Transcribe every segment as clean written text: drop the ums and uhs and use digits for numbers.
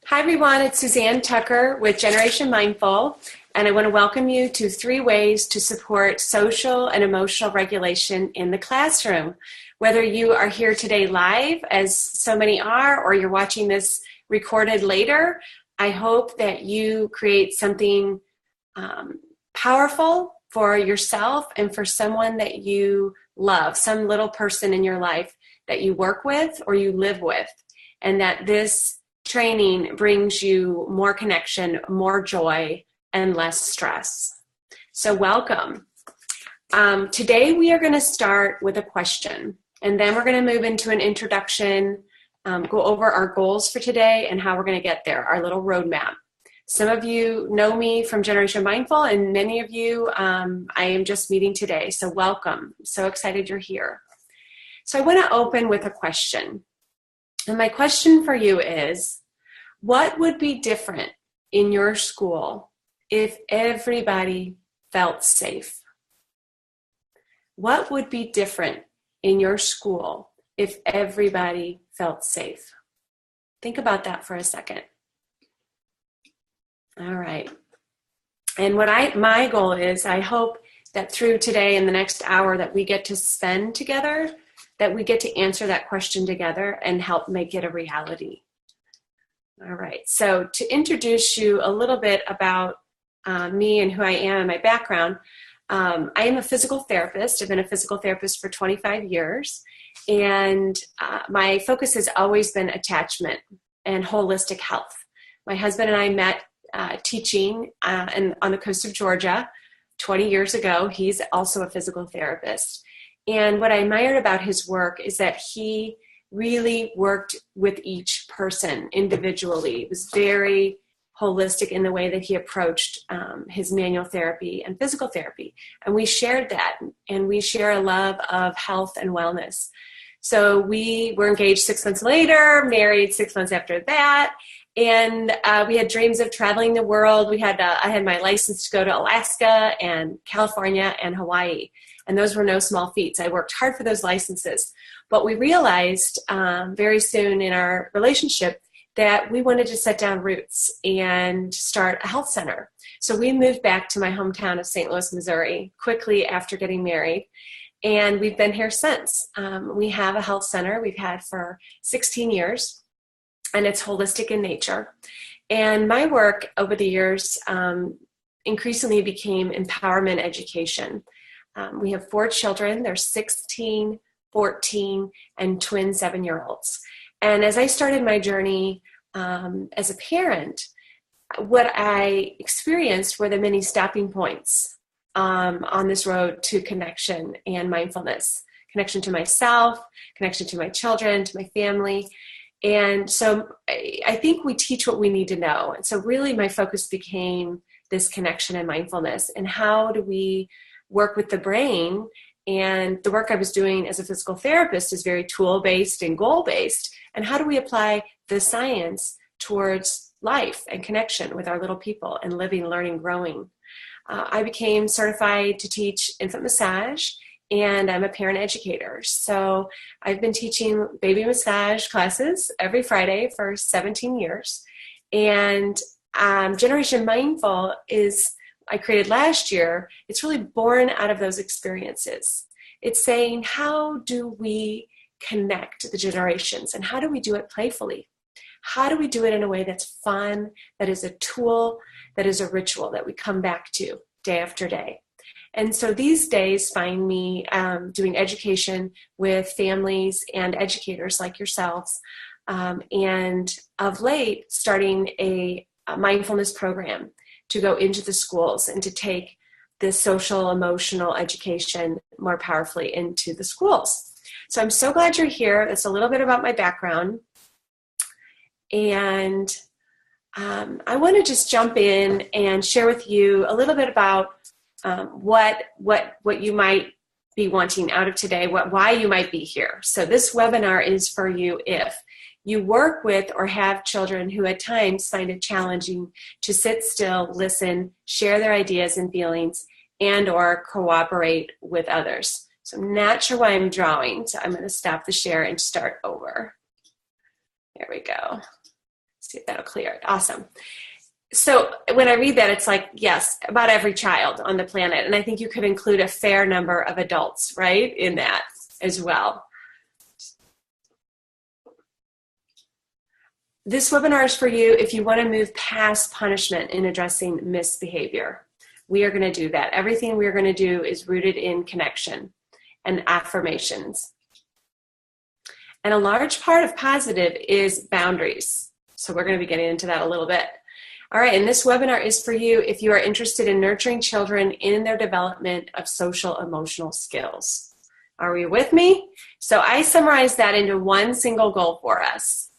Hi everyone, it's Suzanne Tucker with Generation Mindful, and I want to welcome you to 3 ways to support social and emotional regulation in the classroom. Whether you are here today live, as so many are, or you're watching this recorded later, I hope that you create something powerful for yourself and for someone that you love, some little person in your life that you work with or you live with, and that this training brings you more connection, more joy, and less stress. So welcome. Today we are going to start with a question, and then we're going to move into an introduction, go over our goals for today and how we're going to get there, our little roadmap. Some of you know me from Generation Mindful, and many of you I am just meeting today, so welcome. I'm so excited you're here. So I want to open with a question. And my question for you is, what would be different in your school if everybody felt safe? What would be different in your school if everybody felt safe? Think about that for a second. All right. And my goal is, I hope that through today and the next hour that we get to spend together, that we get to answer that question together and help make it a reality. All right, so to introduce you a little bit about me and who I am and my background, I am a physical therapist. I've been a physical therapist for 25 years, and my focus has always been attachment and holistic health. My husband and I met teaching on the coast of Georgia 20 years ago. He's also a physical therapist. And what I admired about his work is that he really worked with each person individually. It was very holistic in the way that he approached his manual therapy and physical therapy. And we shared that, and we share a love of health and wellness. So we were engaged 6 months later, married 6 months after that, and we had dreams of traveling the world. I had my license to go to Alaska and California and Hawaii. And those were no small feats. I worked hard for those licenses. But we realized very soon in our relationship that we wanted to set down roots and start a health center. So we moved back to my hometown of St. Louis, Missouri, quickly after getting married. And we've been here since. We have a health center we've had for 16 years, and it's holistic in nature. And my work over the years increasingly became empowerment education. We have 4 children. They're 16, 14, and twin 7-year-olds. And as I started my journey as a parent, what I experienced were the many stopping points on this road to connection and mindfulness. Connection to myself, connection to my children, to my family. And so I think we teach what we need to know. And so really my focus became this connection and mindfulness. And how do we work with the brain? And the work I was doing as a physical therapist is very tool-based and goal-based. And how do we apply the science towards life and connection with our little people and living, learning, growing? I became certified to teach infant massage, and I'm a parent educator. So I've been teaching baby massage classes every Friday for 17 years. And Generation Mindful I created last year. It's really born out of those experiences. It's saying, how do we connect the generations, and how do we do it playfully? How do we do it in a way that's fun, that is a tool, that is a ritual that we come back to day after day? And so these days find me doing education with families and educators like yourselves, and of late starting a mindfulness program to go into the schools and to take this social, emotional education more powerfully into the schools. So I'm so glad you're here. That's a little bit about my background. And I want to just jump in and share with you a little bit about what you might be wanting out of today, why you might be here. So this webinar is for you if you work with or have children who at times find it challenging to sit still, listen, share their ideas and feelings, and or cooperate with others. So I'm not sure why I'm drawing, so I'm going to stop the share and start over. There we go. See if that'll clear it. Awesome. So when I read that, it's like, yes, about every child on the planet. And I think you could include a fair number of adults, right, in that as well. This webinar is for you if you want to move past punishment in addressing misbehavior. We are going to do that. Everything we're going to do is rooted in connection and affirmations. And a large part of positive is boundaries. So we're going to be getting into that a little bit. All right, and this webinar is for you if you are interested in nurturing children in their development of social emotional skills. Are we with me? So I summarized that into one single goal for us.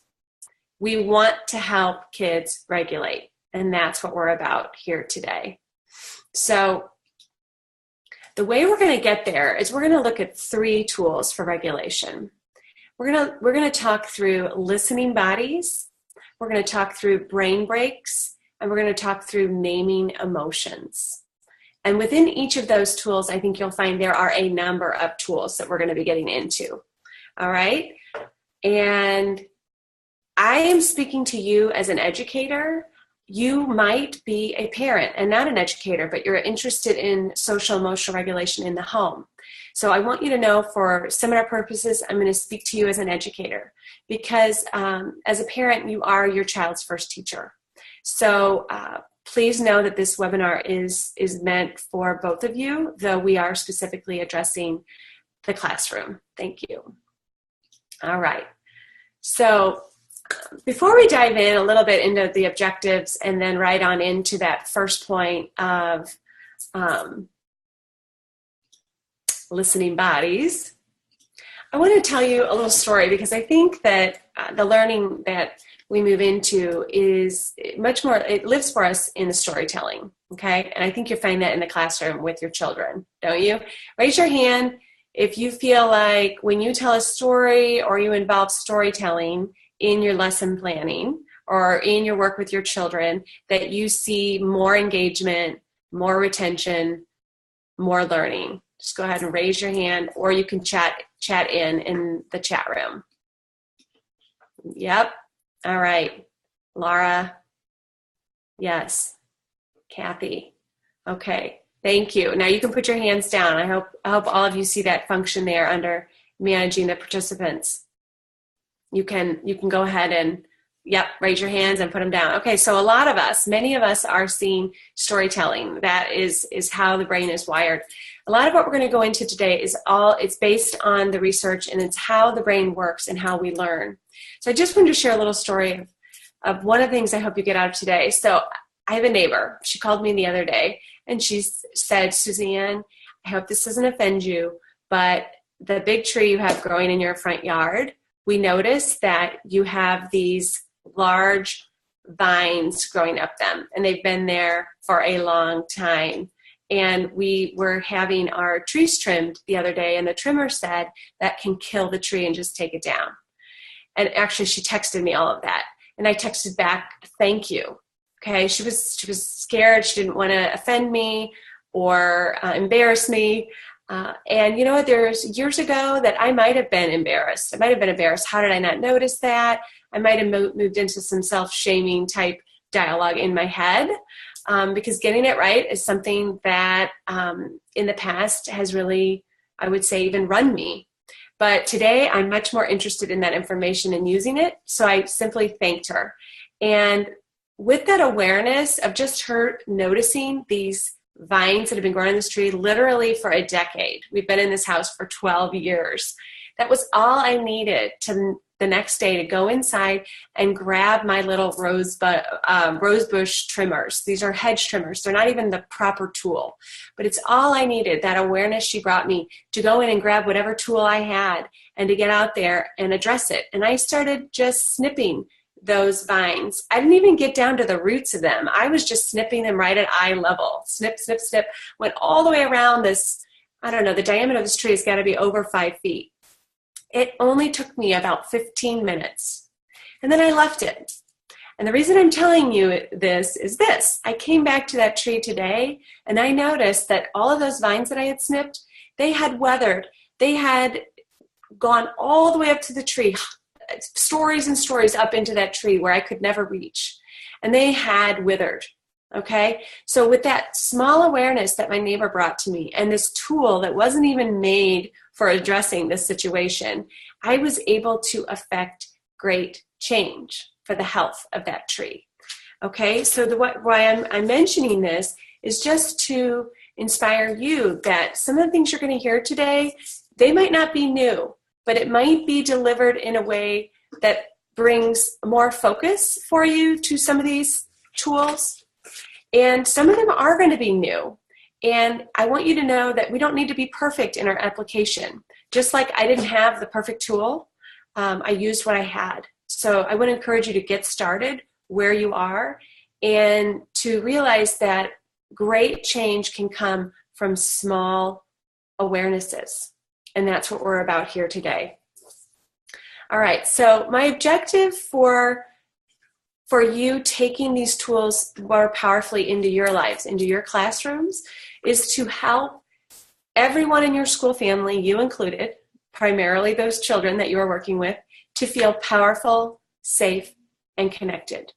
We want to help kids regulate, and that's what we're about here today. So the way we're going to get there is we're going to look at 3 tools for regulation. We're going to talk through listening bodies, we're going to talk through brain breaks, and we're going to talk through naming emotions. And within each of those tools, I think you'll find there are a number of tools that we're going to be getting into. All right? And I am speaking to you as an educator. You might be a parent and not an educator, but you're interested in social emotional regulation in the home. So I want you to know, for seminar purposes, I'm going to speak to you as an educator, because as a parent, you are your child's first teacher. So please know that this webinar is meant for both of you, though we are specifically addressing the classroom. Thank you. All right. So before we dive in a little bit into the objectives and then right on into that first point of listening bodies, I want to tell you a little story, because I think that the learning that we move into is much more, it lives for us in the storytelling, okay? And I think you find that in the classroom with your children, don't you? Raise your hand if you feel like when you tell a story or you involve storytelling in your lesson planning or in your work with your children, that you see more engagement, more retention, more learning. Just go ahead and raise your hand, or you can chat in the chat room. Yep. All right. Laura. Yes. Kathy. Okay. Thank you. Now you can put your hands down. I hope all of you see that function there under managing the participants. You can go ahead and, yep, raise your hands and put them down. Okay, so a lot of us, many of us are seeing storytelling. That is how the brain is wired. A lot of what we're going to go into today it's based on the research, and it's how the brain works and how we learn. So I just wanted to share a little story of one of the things I hope you get out of today. So I have a neighbor. She called me the other day, and she said, Suzanne, I hope this doesn't offend you, but the big tree you have growing in your front yard, we noticed that you have these large vines growing up them, and they've been there for a long time. And we were having our trees trimmed the other day, and the trimmer said that can kill the tree and just take it down. And actually, she texted me all of that, and I texted back, thank you. Okay, she was scared. She didn't want to offend me or embarrass me. And you know what, there's years ago that I might have been embarrassed. How did I not notice that? I might have moved into some self-shaming type dialogue in my head, because getting it right is something that in the past has really, I would say, even run me. But today I'm much more interested in that information and using it. So I simply thanked her. And with that awareness of just her noticing these vines that have been growing in this tree literally for a decade. We've been in this house for 12 years. That was all I needed to the next day to go inside and grab my little rose bush trimmers. These are hedge trimmers. They're not even the proper tool, but it's all I needed, that awareness she brought me, to go in and grab whatever tool I had and to get out there and address it. And I started just snipping those vines. I didn't even get down to the roots of them. I was just snipping them right at eye level. Snip, snip, snip. Went all the way around this, I don't know, the diameter of this tree has got to be over 5 feet. It only took me about 15 minutes. And then I left it. And the reason I'm telling you this is this. I came back to that tree today, and I noticed that all of those vines that I had snipped, they had weathered. They had gone all the way up to the tree, stories and stories up into that tree where I could never reach. And they had withered. Okay, so with that small awareness that my neighbor brought to me and this tool that wasn't even made for addressing this situation, I was able to affect great change for the health of that tree. Okay, so why I'm mentioning this is just to inspire you that some of the things you're going to hear today, they might not be new, but it might be delivered in a way that brings more focus for you to some of these tools. And some of them are going to be new. And I want you to know that we don't need to be perfect in our application. Just like I didn't have the perfect tool, I used what I had. So I would encourage you to get started where you are and to realize that great change can come from small awarenesses. And that's what we're about here today. All right, so my objective for you taking these tools more powerfully into your lives, into your classrooms, is to help everyone in your school family, you included, primarily those children that you are working with, to feel powerful, safe, and connected.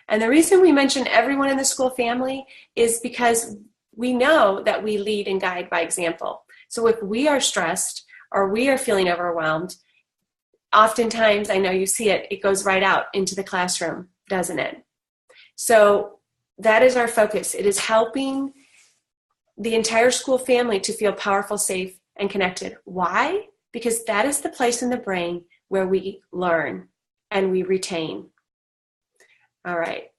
And the reason we mention everyone in the school family is because we know that we lead and guide by example. So if we are stressed or we are feeling overwhelmed, oftentimes, I know you see it, it goes right out into the classroom, doesn't it? So that is our focus. It is helping the entire school family to feel powerful, safe, and connected. Why? Because that is the place in the brain where we learn and we retain. All right.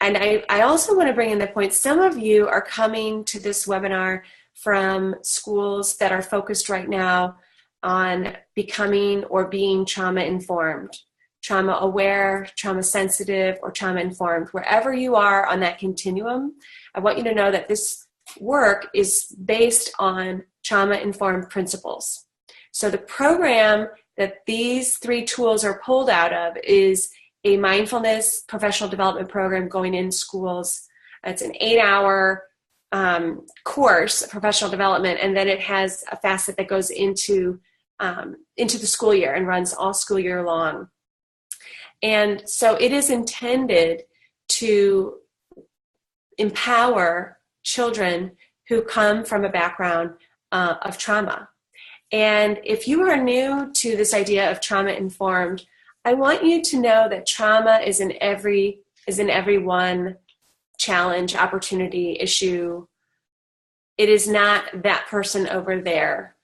And I also want to bring in the point, some of you are coming to this webinar from schools that are focused right now on becoming or being trauma-informed, trauma-aware, trauma-sensitive, or trauma-informed. Wherever you are on that continuum, I want you to know that this work is based on trauma-informed principles. So the program that these 3 tools are pulled out of is a mindfulness professional development program going in schools. It's an 8-hour course, professional development, and then it has a facet that goes into the school year and runs all school year long. And so it is intended to empower children who come from a background of trauma. And if you are new to this idea of trauma-informed, I want you to know that trauma is in every one challenge, opportunity, issue. It is not that person over there.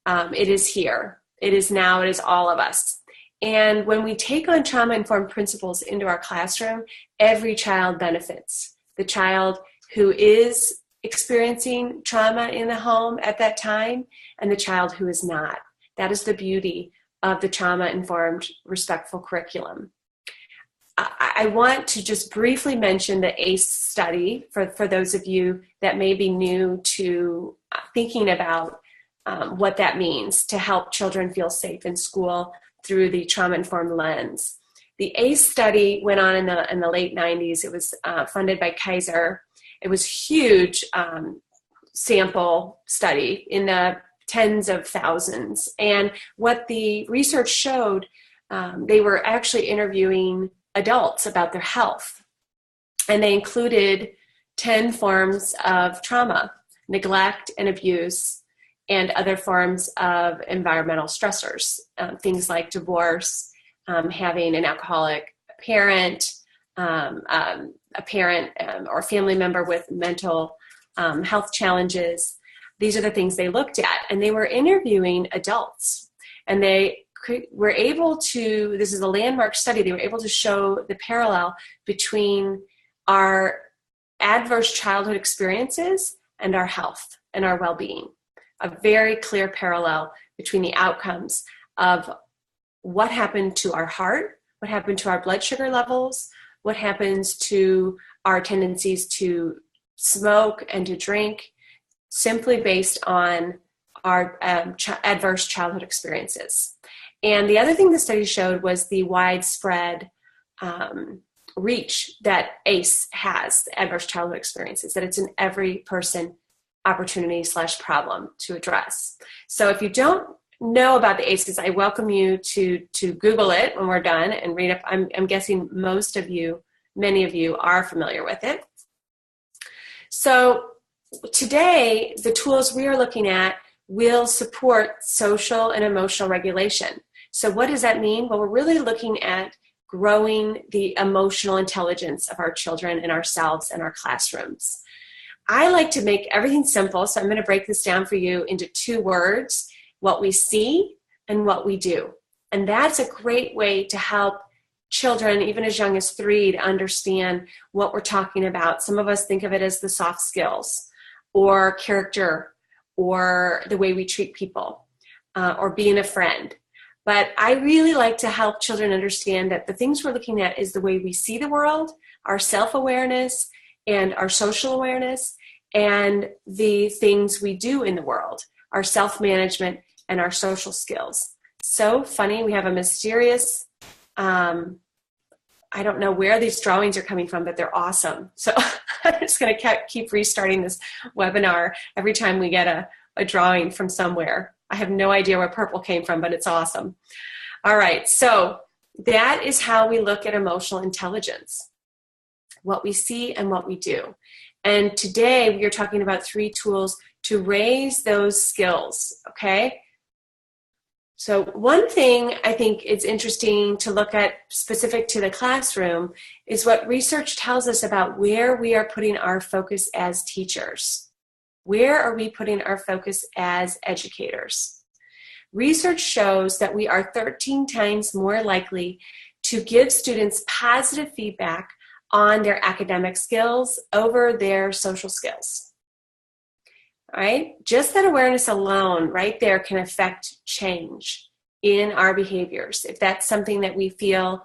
It is here. It is now. It is all of us. And when we take on trauma-informed principles into our classroom, every child benefits. The child who is experiencing trauma in the home at that time and the child who is not. That is the beauty of the trauma-informed, respectful curriculum. I want to just briefly mention the ACE study for those of you that may be new to thinking about what that means to help children feel safe in school through the trauma-informed lens. The ACE study went on in the late 90s. It was funded by Kaiser. It was huge sample study in the tens of thousands. And what the research showed, they were actually interviewing adults about their health. And they included 10 forms of trauma, neglect and abuse, and other forms of environmental stressors, things like divorce, having an alcoholic parent, a parent or family member with mental health challenges. These are the things they looked at. And they were interviewing adults. And they were able to, this is a landmark study, they were able to show the parallel between our adverse childhood experiences and our health and our well-being. A very clear parallel between the outcomes of what happened to our heart, what happened to our blood sugar levels, what happens to our tendencies to smoke and to drink, simply based on our adverse childhood experiences. And the other thing the study showed was the widespread reach that ACE has, the adverse childhood experiences, that it's in every person opportunity / problem to address. So if you don't know about the ACEs, I welcome you to Google it when we're done and read up. I'm guessing most of you, many of you are familiar with it. So today, the tools we are looking at will support social and emotional regulation. So what does that mean? Well, we're really looking at growing the emotional intelligence of our children and ourselves and our classrooms. I like to make everything simple, so I'm going to break this down for you into 2 words: what we see and what we do. And that's a great way to help children, even as young as 3, to understand what we're talking about. Some of us think of it as the soft skills, or character, or the way we treat people, or being a friend. But I really like to help children understand that the things we're looking at is the way we see the world, our self-awareness, and our social awareness, and the things we do in the world, our self-management and our social skills. So funny, we have a mysterious, I don't know where these drawings are coming from, but they're awesome. So I'm just going to keep restarting this webinar every time we get a drawing from somewhere. I have no idea where purple came from, but it's awesome. All right, so that is how we look at emotional intelligence: what we see and what we do. And today we are talking about 3 tools to raise those skills, okay? So one thing I think it's interesting to look at specific to the classroom is what research tells us about where we are putting our focus as teachers. Where are we putting our focus as educators? Research shows that we are 13 times more likely to give students positive feedback on their academic skills over their social skills. All right? Just that awareness alone right there can affect change in our behaviors. If that's something that we feel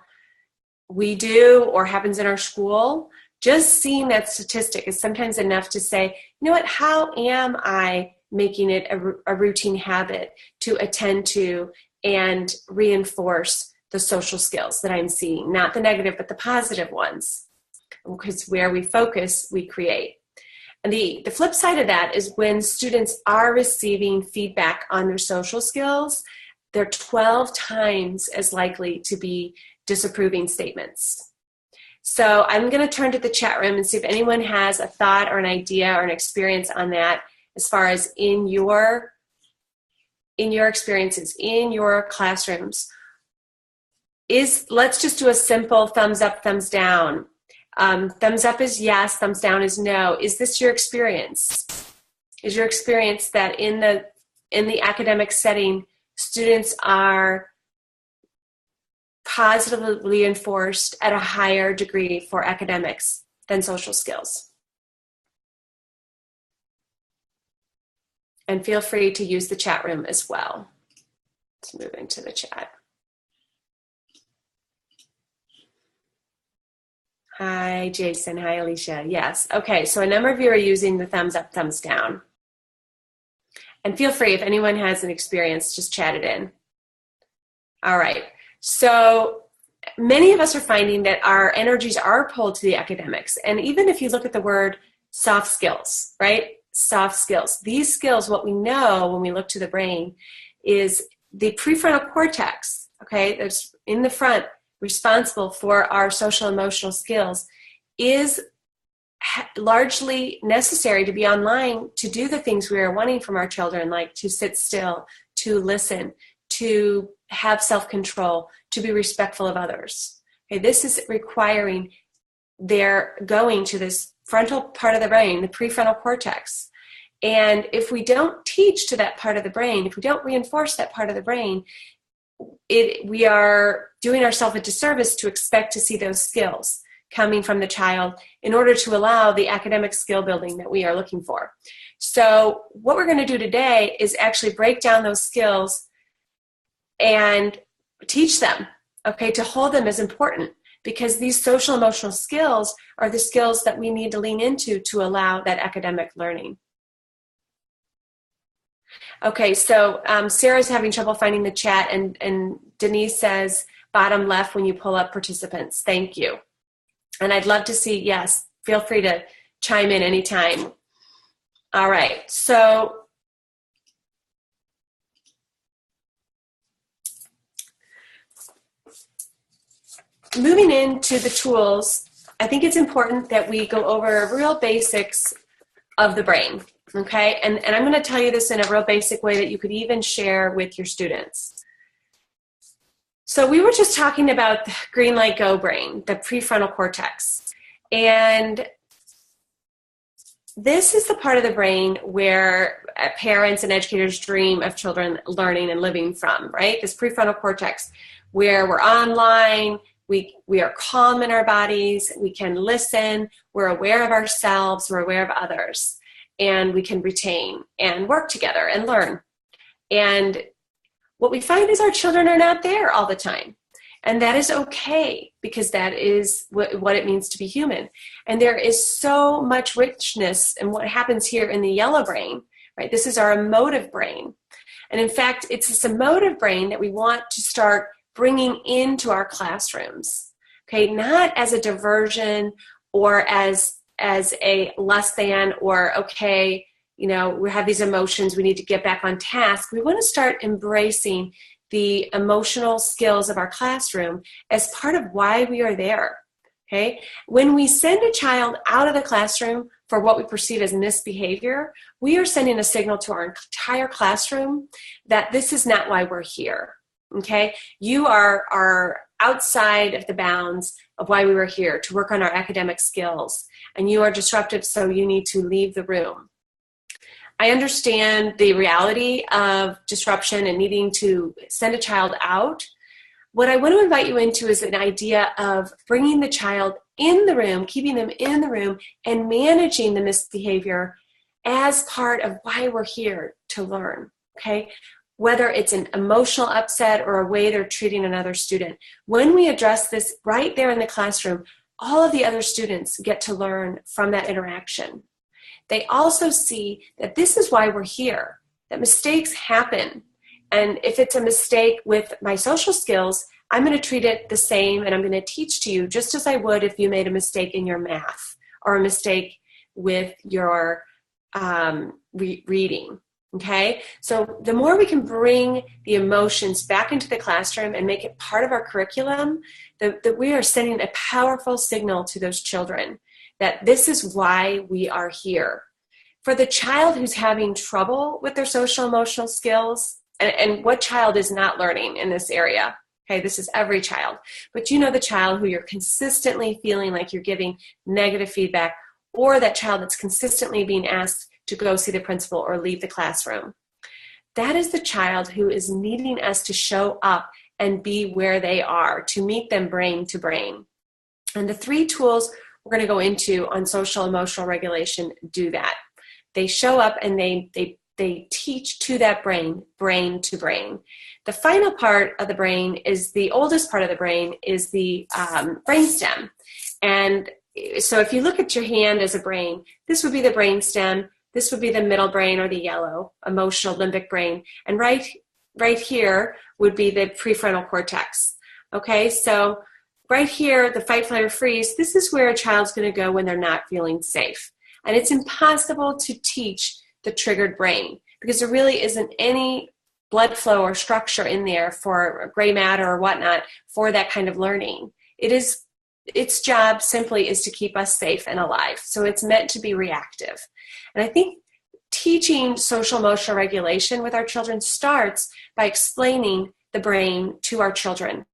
we do or happens in our school, just seeing that statistic is sometimes enough to say, you know what, how am I making it a routine habit to attend to and reinforce the social skills that I'm seeing? Not the negative, but the positive ones. Because where we focus, we create. And the flip side of that is when students are receiving feedback on their social skills, they're 12 times as likely to be disapproving statements. So I'm going to turn to the chat room and see if anyone has a thought or an idea or an experience on that as far as in your experiences, in your classrooms. Let's just do a simple thumbs up, thumbs down. Thumbs up is yes, thumbs down is no. Is this your experience? Is your experience that in the academic setting, students are positively reinforced at a higher degree for academics than social skills? And feel free to use the chat room as well. Let's move into the chat. Hi, Jason. Hi, Alicia. Yes. Okay, so a number of you are using the thumbs up, thumbs down. And feel free, if anyone has an experience, just chat it in. All right. So many of us are finding that our energies are pulled to the academics. And even if you look at the word soft skills, right? Soft skills. These skills, what we know when we look to the brain is the prefrontal cortex, okay, that's in the front, responsible for our social emotional skills, is largely necessary to be online to do the things we are wanting from our children, like to sit still, to listen, to have self-control, to be respectful of others. Okay, this is requiring their going to this frontal part of the brain, the prefrontal cortex. And if we don't teach to that part of the brain, if we don't reinforce that part of the brain, we are doing ourselves a disservice to expect to see those skills coming from the child in order to allow the academic skill building that we are looking for. So what we're going to do today is actually break down those skills and teach them, okay, to hold them as important, because these social emotional skills are the skills that we need to lean into to allow that academic learning. Okay, so Sarah's having trouble finding the chat, and Denise says bottom left when you pull up participants. Thank you. And I'd love to see, yes, feel free to chime in anytime. All right, so moving into the tools, I think it's important that we go over real basics of the brain, okay? And I'm going to tell you this in a real basic way that you could even share with your students. So we were just talking about the green light go brain, the prefrontal cortex. And this is the part of the brain where parents and educators dream of children learning and living from, right? This prefrontal cortex, where we're online, we are calm in our bodies, we can listen, we're aware of ourselves, we're aware of others, and we can retain and work together and learn. And what we find is our children are not there all the time. And that is okay, because that is what it means to be human. And there is so much richness in what happens here in the yellow brain, right? This is our emotive brain. And in fact, it's this emotive brain that we want to start bringing into our classrooms, okay? Not as a diversion or as a less than, or okay, you know, we have these emotions, we need to get back on task. We want to start embracing the emotional skills of our classroom as part of why we are there, okay? When we send a child out of the classroom for what we perceive as misbehavior, we are sending a signal to our entire classroom that this is not why we're here, okay? You are outside of the bounds of why we were here, to work on our academic skills, and you are disruptive, so you need to leave the room. I understand the reality of disruption and needing to send a child out. What I want to invite you into is an idea of bringing the child in the room, keeping them in the room, and managing the misbehavior as part of why we're here to learn, okay? Whether it's an emotional upset or a way they're treating another student. When we address this right there in the classroom, all of the other students get to learn from that interaction. They also see that this is why we're here, that mistakes happen. And if it's a mistake with my social skills, I'm going to treat it the same, and I'm going to teach to you just as I would if you made a mistake in your math or a mistake with your reading, okay? So the more we can bring the emotions back into the classroom and make it part of our curriculum, that we are sending a powerful signal to those children that this is why we are here. For the child who's having trouble with their social emotional skills, and what child is not learning in this area? Okay, this is every child. But you know the child who you're consistently feeling like you're giving negative feedback, or that child that's consistently being asked to go see the principal or leave the classroom. That is the child who is needing us to show up and be where they are, to meet them brain to brain. And the 3 tools we're going to go into on social emotional regulation do that. They show up and they teach to that brain to brain. The final part of the brain is the oldest part of the brain, is the brainstem. And so if you look at your hand as a brain, this would be the brainstem. This would be the middle brain, or the yellow, emotional limbic brain. And right here would be the prefrontal cortex. Okay, so right here, the fight, flight, or freeze, this is where a child's going to go when they're not feeling safe. And it's impossible to teach the triggered brain because there really isn't any blood flow or structure in there for gray matter or whatnot for that kind of learning. Its job simply is to keep us safe and alive. So it's meant to be reactive. And I think teaching social emotional regulation with our children starts by explaining the brain to our children.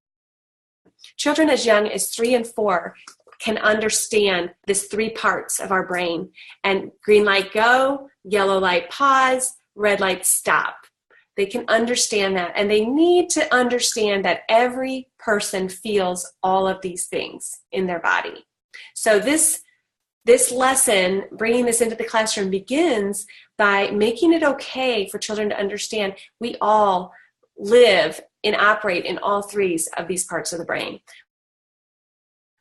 Children as young as 3 and 4 can understand this 3 parts of our brain. And green light go, yellow light pause, red light stop. They can understand that. And they need to understand that every person feels all of these things in their body. So this lesson, bringing this into the classroom, begins by making it okay for children to understand we all live and operate in all 3 of these parts of the brain.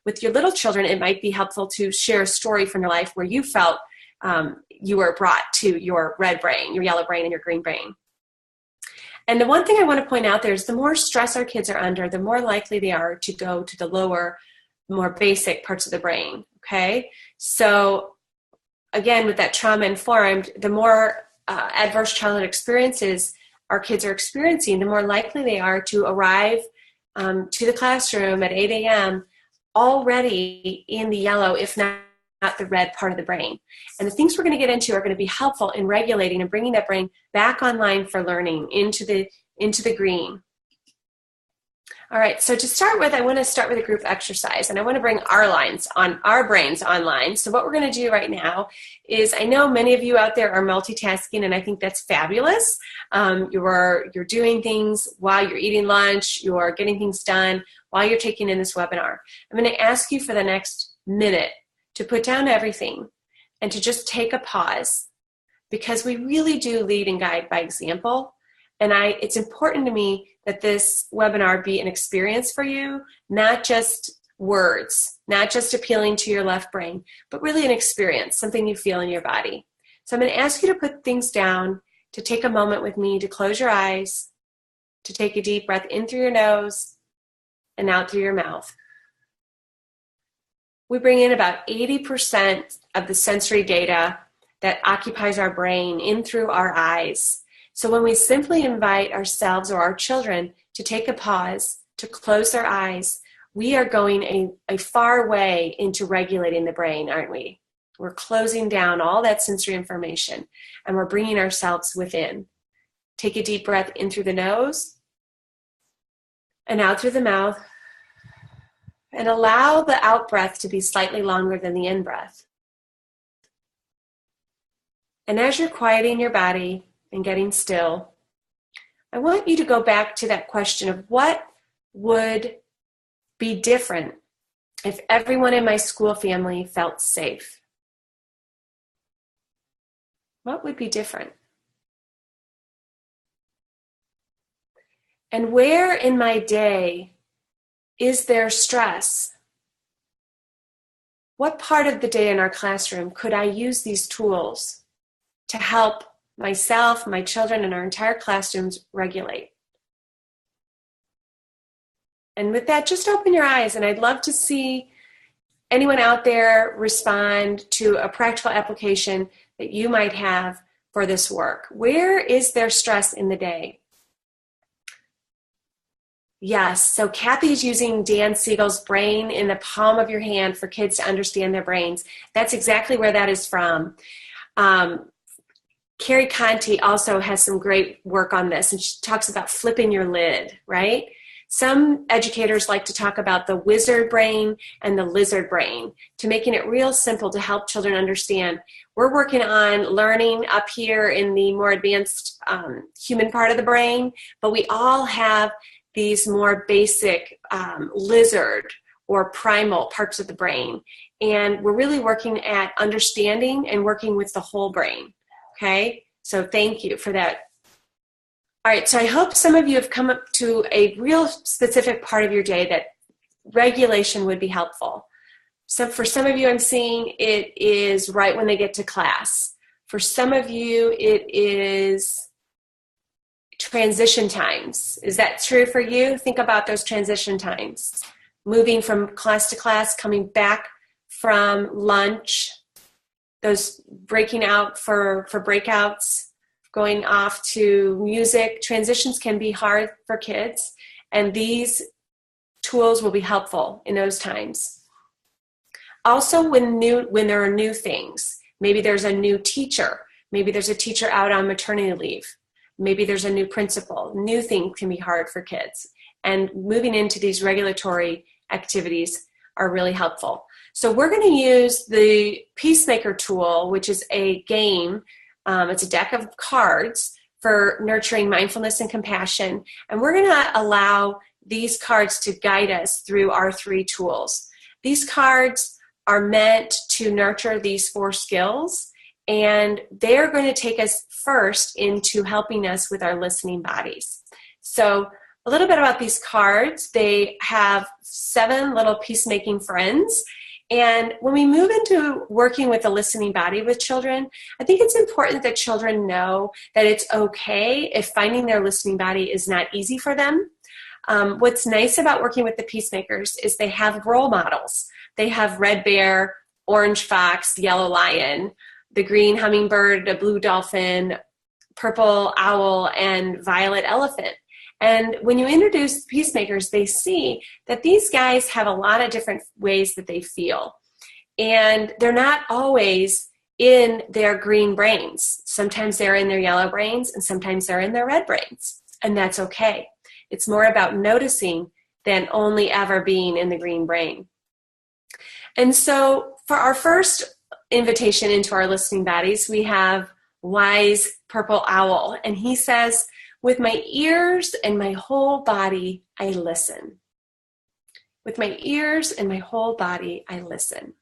With your little children, it might be helpful to share a story from your life where you felt you were brought to your red brain, your yellow brain, and your green brain. And the one thing I want to point out there is the more stress our kids are under, the more likely they are to go to the lower, more basic parts of the brain, okay? So again, with that trauma-informed, the more adverse childhood experiences our kids are experiencing, the more likely they are to arrive to the classroom at 8 a.m. already in the yellow, if not the red part of the brain. And the things we're going to get into are going to be helpful in regulating and bringing that brain back online for learning into the green. All right, so to start with, I want to start with a group exercise, and I want to bring our brains online. So what we're going to do right now is, I know many of you out there are multitasking, and I think that's fabulous. You're doing things while you're eating lunch, you're getting things done while you're taking in this webinar. I'm going to ask you for the next minute to put down everything and to just take a pause, because we really do lead and guide by example. And it's important to me that this webinar be an experience for you, not just words, not just appealing to your left brain, but really an experience, something you feel in your body. So I'm going to ask you to put things down, to take a moment with me, to close your eyes, to take a deep breath in through your nose and out through your mouth. We bring in about 80% of the sensory data that occupies our brain in through our eyes. So when we simply invite ourselves or our children to take a pause, to close their eyes, we are going a far way into regulating the brain, aren't we? We're closing down all that sensory information, and we're bringing ourselves within. Take a deep breath in through the nose and out through the mouth, and allow the out breath to be slightly longer than the in breath. And as you're quieting your body and getting still, I want you to go back to that question of what would be different if everyone in my school family felt safe. What would be different? And where in my day is there stress? What part of the day in our classroom could I use these tools to help myself, my children, and our entire classrooms regulate? And with that, just open your eyes, and I'd love to see anyone out there respond to a practical application that you might have for this work. Where is there stress in the day? Yes, so Kathy's using Dan Siegel's Brain in the Palm of Your Hand for kids to understand their brains. That's exactly where that is from. Carrie Conti also has some great work on this, and she talks about flipping your lid, right? Some educators like to talk about the wizard brain and the lizard brain, to making it real simple to help children understand. We're working on learning up here in the more advanced human part of the brain, but we all have these more basic lizard or primal parts of the brain. And we're really working at understanding and working with the whole brain. Okay, so thank you for that. All right, so I hope some of you have come up to a real specific part of your day that regulation would be helpful. So for some of you, I'm seeing it is right when they get to class. For some of you, it is transition times. Is that true for you? Think about those transition times. Moving from class to class, coming back from lunch, those breaking out for breakouts, going off to music. Transitions can be hard for kids, and these tools will be helpful in those times. Also, when there are new things, maybe there's a new teacher, maybe there's a teacher out on maternity leave, maybe there's a new principal. New things can be hard for kids, and moving into these regulatory activities are really helpful. So we're going to use the Peacemaker tool, which is a game. It's a deck of cards for nurturing mindfulness and compassion. And we're going to allow these cards to guide us through our 3 tools. These cards are meant to nurture these 4 skills, and they're going to take us first into helping us with our listening bodies. So a little bit about these cards. They have 7 little peacemaking friends. And when we move into working with the listening body with children, I think it's important that children know that it's okay if finding their listening body is not easy for them. What's nice about working with the peacemakers is they have role models. They have red bear, orange fox, yellow lion, the green hummingbird, a blue dolphin, purple owl, and violet elephant. And when you introduce peacemakers, they see that these guys have a lot of different ways that they feel. And they're not always in their green brains. Sometimes they're in their yellow brains, and sometimes they're in their red brains. And that's okay. It's more about noticing than only ever being in the green brain. And so for our first invitation into our listening bodies, we have Wise Purple Owl. And he says, with my ears and my whole body, I listen. With my ears and my whole body, I listen.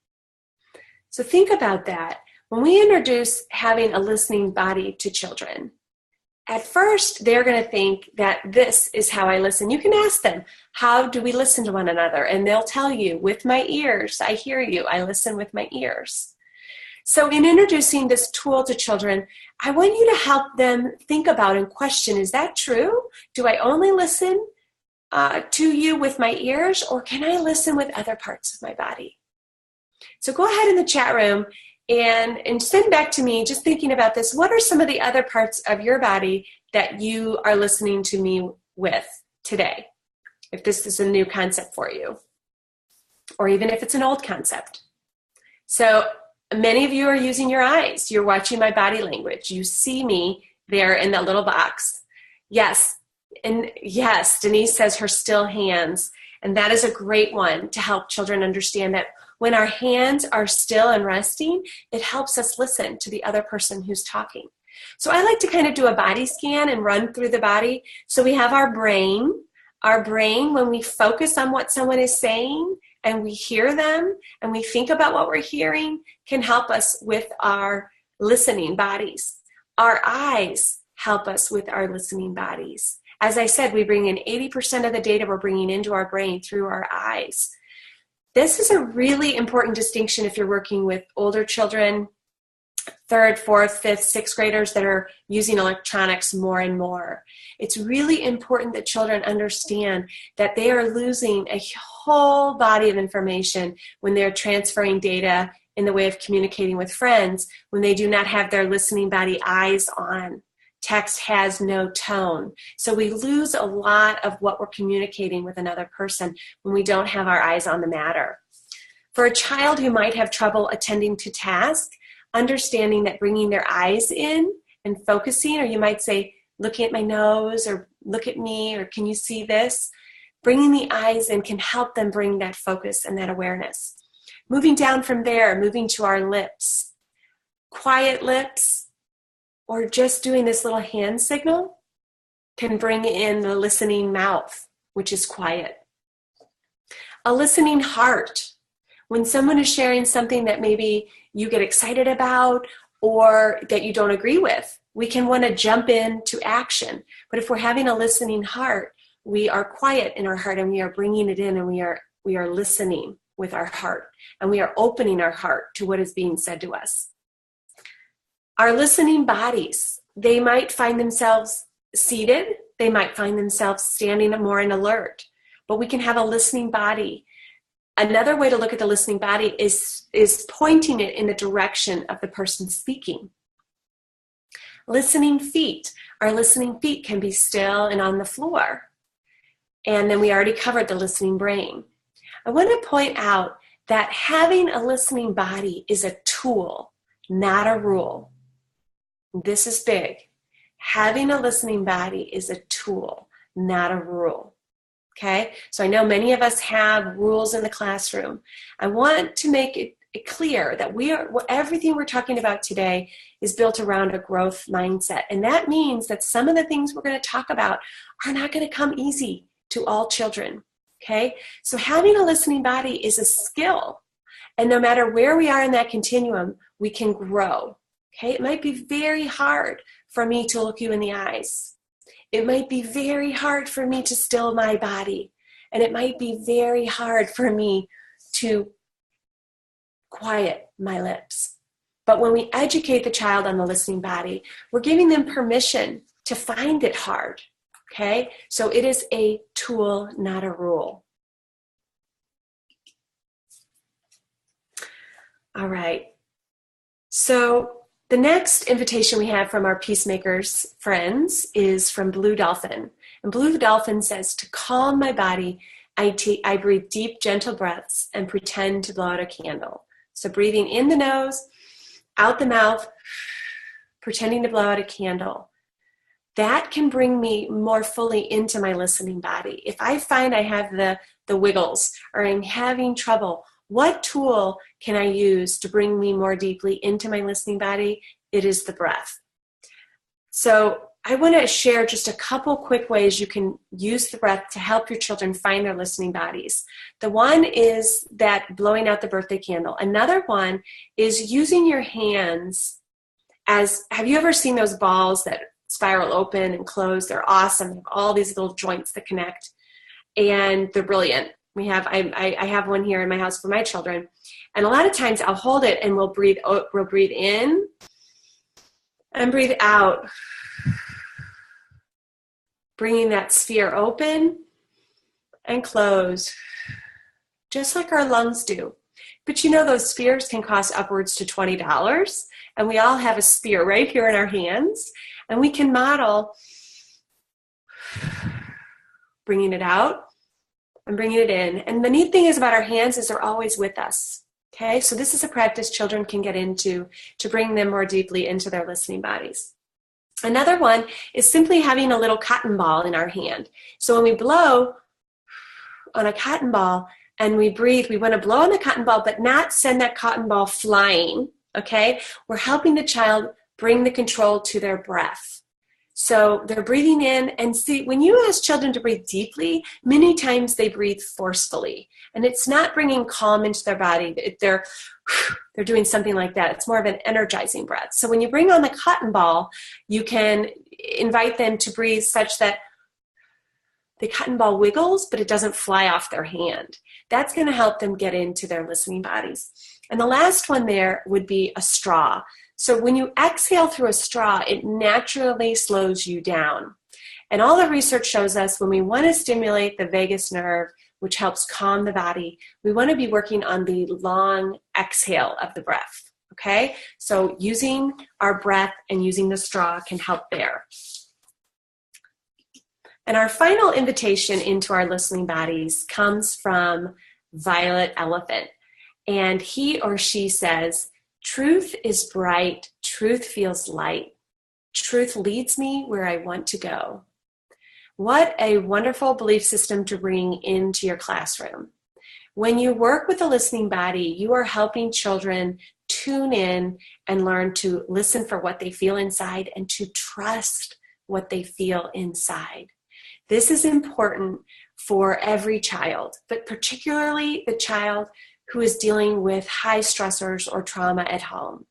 So think about that. When we introduce having a listening body to children, at first they're going to think that this is how I listen. You can ask them, how do we listen to one another? And they'll tell you, with my ears, I hear you. I listen with my ears. So in introducing this tool to children, I want you to help them think about and question, is that true? Do I only listen to you with my ears, or can I listen with other parts of my body? So go ahead in the chat room and send back to me, just thinking about this, what are some of the other parts of your body that you are listening to me with today? If this is a new concept for you, or even if it's an old concept. So many of you are using your eyes. You're watching my body language. You see me there in that little box. Yes, and yes, Denise says her still hands. And that is a great one to help children understand that when our hands are still and resting, it helps us listen to the other person who's talking. So I like to kind of do a body scan and run through the body. So we have our brain. Our brain, when we focus on what someone is saying and we hear them and we think about what we're hearing, can help us with our listening bodies. Our eyes help us with our listening bodies. As I said, we bring in 80% of the data we're bringing into our brain through our eyes. This is a really important distinction if you're working with older children, 3rd, 4th, 5th, 6th graders that are using electronics more and more. It's really important that children understand that they are losing a whole body of information when they're transferring data in the way of communicating with friends, when they do not have their listening body eyes on. Text has no tone. So we lose a lot of what we're communicating with another person when we don't have our eyes on the matter. For a child who might have trouble attending to tasks, understanding that bringing their eyes in and focusing, or you might say, looking at my nose, or look at me, or can you see this? Bringing the eyes in can help them bring that focus and that awareness. Moving down from there, moving to our lips. Quiet lips, or just doing this little hand signal, can bring in the listening mouth, which is quiet. A listening heart. When someone is sharing something that maybe you get excited about or that you don't agree with, we can want to jump into action. But if we're having a listening heart, we are quiet in our heart and we are bringing it in, and we are listening with our heart, and we are opening our heart to what is being said to us. Our listening bodies, they might find themselves seated, they might find themselves standing more in alert, but we can have a listening body. Another way to look at the listening body is pointing it in the direction of the person speaking. Listening feet. Our listening feet can be still and on the floor. And then we already covered the listening brain. I want to point out that having a listening body is a tool, not a rule. This is big. Having a listening body is a tool, not a rule. Okay? So I know many of us have rules in the classroom. I want to make it clear that everything we're talking about today is built around a growth mindset. And that means that some of the things we're going to talk about are not going to come easy to all children. Okay? So having a listening body is a skill. And no matter where we are in that continuum, we can grow. Okay? It might be very hard for me to look you in the eyes. It might be very hard for me to still my body. And it might be very hard for me to quiet my lips. But when we educate the child on the listening body, we're giving them permission to find it hard. Okay? So it is a tool, not a rule. All right. So the next invitation we have from our Peacemakers friends is from Blue Dolphin. And Blue Dolphin says, to calm my body, I breathe deep, gentle breaths and pretend to blow out a candle. So breathing in the nose, out the mouth, pretending to blow out a candle. That can bring me more fully into my listening body. If I find I have the wiggles or I'm having trouble, what tool can I use to bring me more deeply into my listening body? It is the breath. So I want to share just a couple quick ways you can use the breath to help your children find their listening bodies. The one is that blowing out the birthday candle. Another one is using your hands as, have you ever seen those balls that spiral open and close? They're awesome. They have all these little joints that connect, and they're brilliant. I have one here in my house for my children, and a lot of times I'll hold it and we'll breathe in and breathe out, bringing that sphere open and close, just like our lungs do. But you know, those spheres can cost upwards to $20, and we all have a sphere right here in our hands, and we can model bringing it out and bringing it in. And the neat thing is about our hands is they're always with us. Okay, so this is a practice children can get into to bring them more deeply into their listening bodies. Another one is simply having a little cotton ball in our hand. So when we blow on a cotton ball and we breathe, we want to blow on the cotton ball, but not send that cotton ball flying. Okay, we're helping the child bring the control to their breath. So they're breathing in, and see, when you ask children to breathe deeply, many times they breathe forcefully, and it's not bringing calm into their body. They're doing something like that. It's more of an energizing breath. So when you bring on the cotton ball, you can invite them to breathe such that the cotton ball wiggles, but it doesn't fly off their hand. That's going to help them get into their listening bodies. And the last one there would be a straw. So when you exhale through a straw, it naturally slows you down. And all the research shows us when we want to stimulate the vagus nerve, which helps calm the body, we want to be working on the long exhale of the breath. Okay? So using our breath and using the straw can help there. And our final invitation into our listening bodies comes from Violet Elephant. And he or she says, truth is bright, truth feels light. Truth leads me where I want to go. What a wonderful belief system to bring into your classroom. When you work with the listening body, you are helping children tune in and learn to listen for what they feel inside and to trust what they feel inside. This is important for every child, but particularly the child who is dealing with high stressors or trauma at home.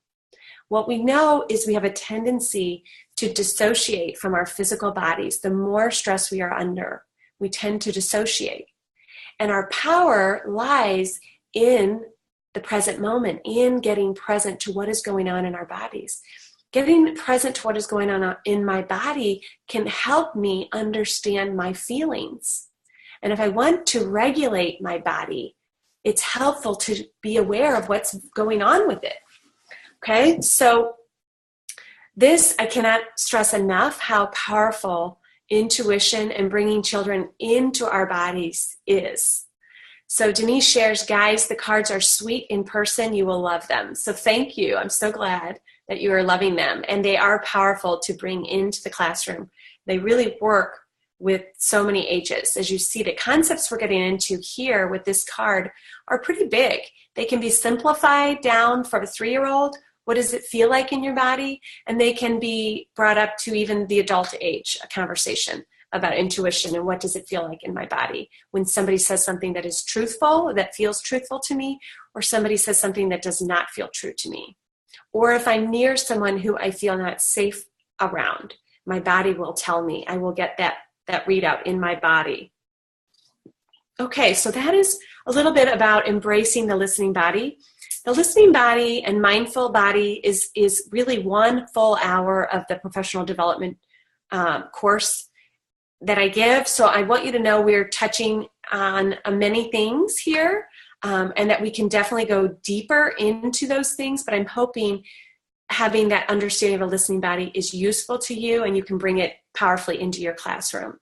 What we know is we have a tendency to dissociate from our physical bodies. The more stress we are under, we tend to dissociate. And our power lies in the present moment, in getting present to what is going on in our bodies. Getting present to what is going on in my body can help me understand my feelings. And if I want to regulate my body, it's helpful to be aware of what's going on with it. Okay, so this, I cannot stress enough how powerful intuition and bringing children into our bodies is. So Denise shares, guys, the cards are sweet in person. You will love them. So thank you. I'm so glad that you are loving them. And they are powerful to bring into the classroom. They really work with so many ages. As you see, the concepts we're getting into here with this card are pretty big. They can be simplified down for a 3-year-old. What does it feel like in your body? And they can be brought up to even the adult age, a conversation about intuition and what does it feel like in my body when somebody says something that is truthful, that feels truthful to me, or somebody says something that does not feel true to me. Or if I'm near someone who I feel not safe around, my body will tell me. I will get that readout in my body. Okay, so that is a little bit about embracing the listening body. The listening body and mindful body is really 1 full hour of the professional development course that I give. So I want you to know we're touching on many things here, and that we can definitely go deeper into those things, but I'm hoping having that understanding of a listening body is useful to you and you can bring it powerfully into your classroom.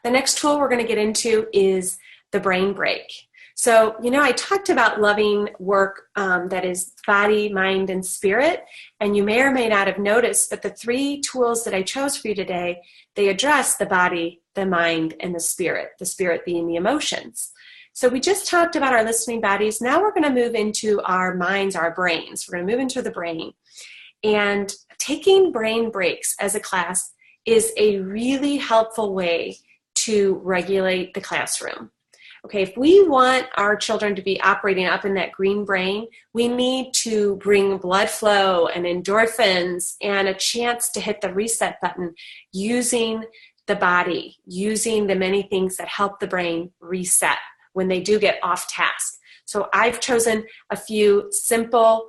The next tool we're going to get into is the brain break. So, I talked about loving work that is body, mind, and spirit, and you may or may not have noticed that the 3 tools that I chose for you today, they address the body, the mind, and the spirit being the emotions. So we just talked about our listening bodies. Now we're going to move into our minds, our brains. We're going to move into the brain. And taking brain breaks as a class is a really helpful way to regulate the classroom. Okay, if we want our children to be operating up in that green brain, we need to bring blood flow and endorphins and a chance to hit the reset button using the body, using the many things that help the brain reset when they do get off task. So I've chosen a few simple,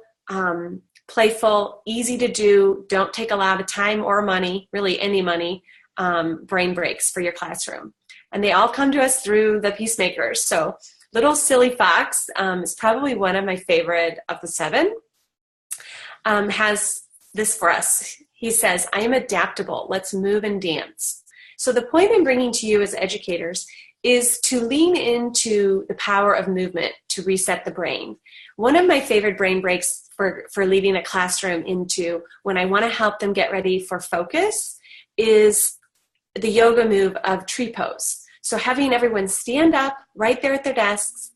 playful, easy to do, don't take a lot of time or money, really any money, brain breaks for your classroom. And they all come to us through the Peacemakers. So Little Silly Fox is probably one of my favorite of the 7, has this for us. He says, I am adaptable. Let's move and dance. So the point I'm bringing to you as educators is to lean into the power of movement to reset the brain. One of my favorite brain breaks for leading a classroom into when I want to help them get ready for focus is the yoga move of tree pose. So having everyone stand up right there at their desks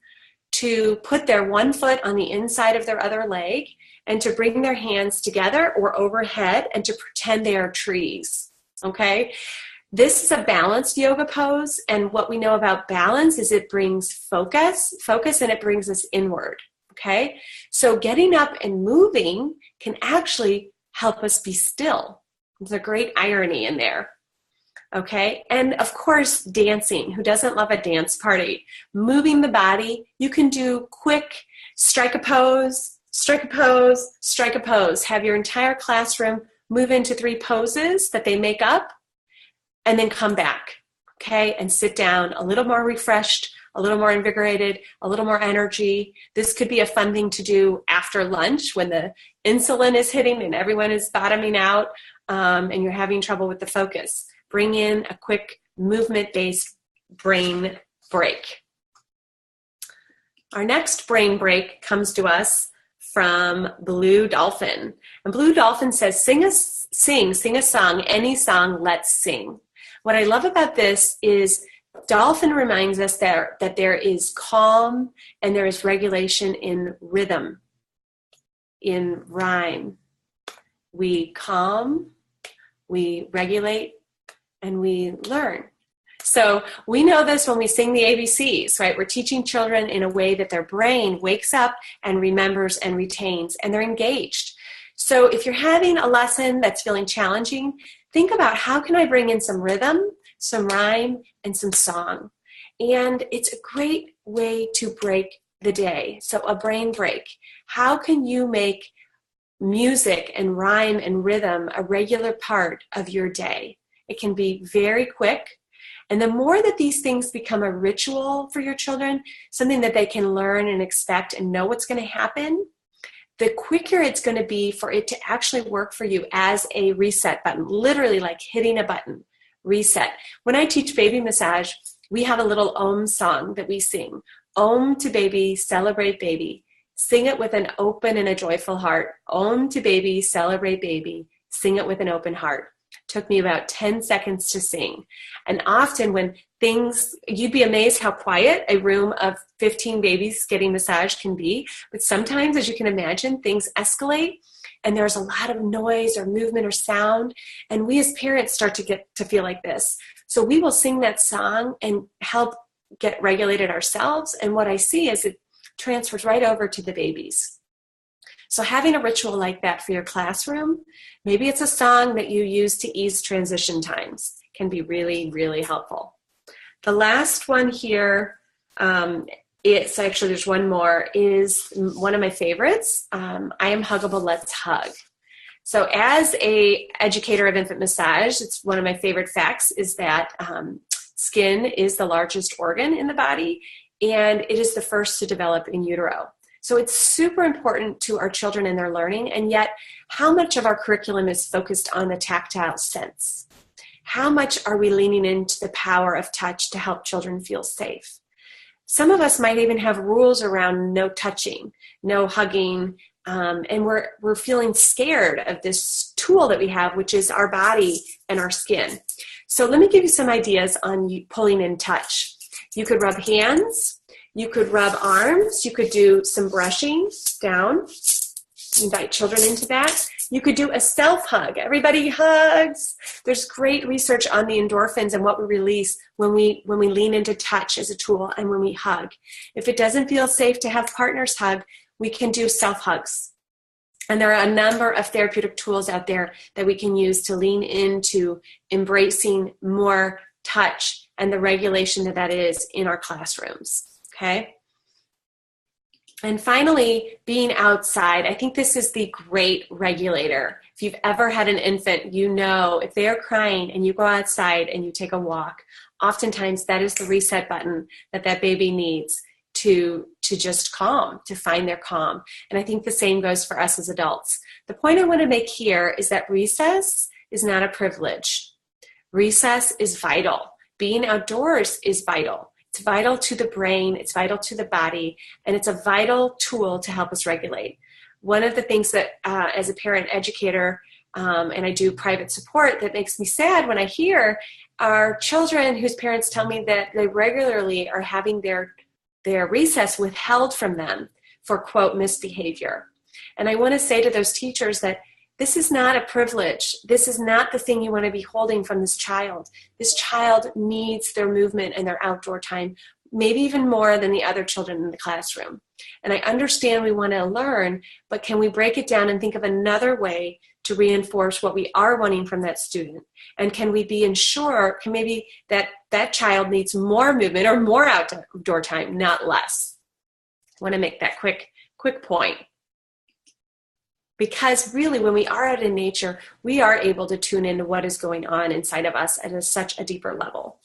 to put their one foot on the inside of their other leg and to bring their hands together or overhead and to pretend they are trees, okay? This is a balanced yoga pose, and what we know about balance is it brings focus, and it brings us inward, okay? So getting up and moving can actually help us be still. There's a great irony in there. Okay, and of course, dancing. Who doesn't love a dance party? Moving the body. You can do quick strike a pose, strike a pose, strike a pose. Have your entire classroom move into 3 poses that they make up and then come back, okay, and sit down a little more refreshed, a little more invigorated, a little more energy. This could be a fun thing to do after lunch when the insulin is hitting and everyone is bottoming out and you're having trouble with the focus. Bring in a quick movement-based brain break. Our next brain break comes to us from Blue Dolphin. And Blue Dolphin says, sing a song, any song, let's sing. What I love about this is Dolphin reminds us that there is calm and there is regulation in rhythm, in rhyme. We calm, we regulate, and we learn. So we know this when we sing the ABCs, right? We're teaching children in a way that their brain wakes up and remembers and retains, and they're engaged. So if you're having a lesson that's feeling challenging, think about how can I bring in some rhythm, some rhyme, and some song. And it's a great way to break the day. So a brain break. How can you make music and rhyme and rhythm a regular part of your day? It can be very quick. And the more that these things become a ritual for your children, something that they can learn and expect and know what's going to happen, the quicker it's going to be for it to actually work for you as a reset button, literally like hitting a button, reset. When I teach baby massage, we have a little Om song that we sing. Om to baby, celebrate baby. Sing it with an open and a joyful heart. Om to baby, celebrate baby. Sing it with an open heart. Took me about 10 seconds to sing. And often when things, you'd be amazed how quiet a room of 15 babies getting massaged can be. But sometimes, as you can imagine, things escalate and there's a lot of noise or movement or sound. And we as parents start to get to feel like this. So we will sing that song and help get regulated ourselves. And what I see is it transfers right over to the babies. So having a ritual like that for your classroom, maybe it's a song that you use to ease transition times, can be really, really helpful. The last one here, it's actually, there's one more, is one of my favorites. I am Huggable, let's hug. So as a educator of infant massage, it's one of my favorite facts is that skin is the largest organ in the body, and it is the first to develop in utero. So it's super important to our children and their learning, and yet how much of our curriculum is focused on the tactile sense? How much are we leaning into the power of touch to help children feel safe? Some of us might even have rules around no touching, no hugging, and we're feeling scared of this tool that we have, which is our body and our skin. So let me give you some ideas on pulling in touch. You could rub hands, you could rub arms, you could do some brushing down, invite children into that. You could do a self-hug. Everybody hugs. There's great research on the endorphins and what we release when we lean into touch as a tool and when we hug. If it doesn't feel safe to have partners hug, we can do self-hugs. And there are a number of therapeutic tools out there that we can use to lean into embracing more touch and the regulation that is in our classrooms, okay? And finally, being outside. I think this is the great regulator. If you've ever had an infant, you know if they are crying and you go outside and you take a walk, oftentimes that is the reset button that baby needs to just calm, to find their calm. And I think the same goes for us as adults. The point I want to make here is that recess is not a privilege. Recess is vital. Being outdoors is vital. It's vital to the brain, it's vital to the body, and it's a vital tool to help us regulate. One of the things that as a parent educator, and I do private support, that makes me sad when I hear are children whose parents tell me that they regularly are having their recess withheld from them for, quote, misbehavior. And I want to say to those teachers that this is not a privilege. This is not the thing you want to be holding from this child. This child needs their movement and their outdoor time, maybe even more than the other children in the classroom. And I understand we want to learn, but can we break it down and think of another way to reinforce what we are wanting from that student? And can we be ensure, can maybe that child needs more movement or more outdoor time, not less? I want to make that quick point. Because really, when we are out in nature, we are able to tune into what is going on inside of us at such a deeper level.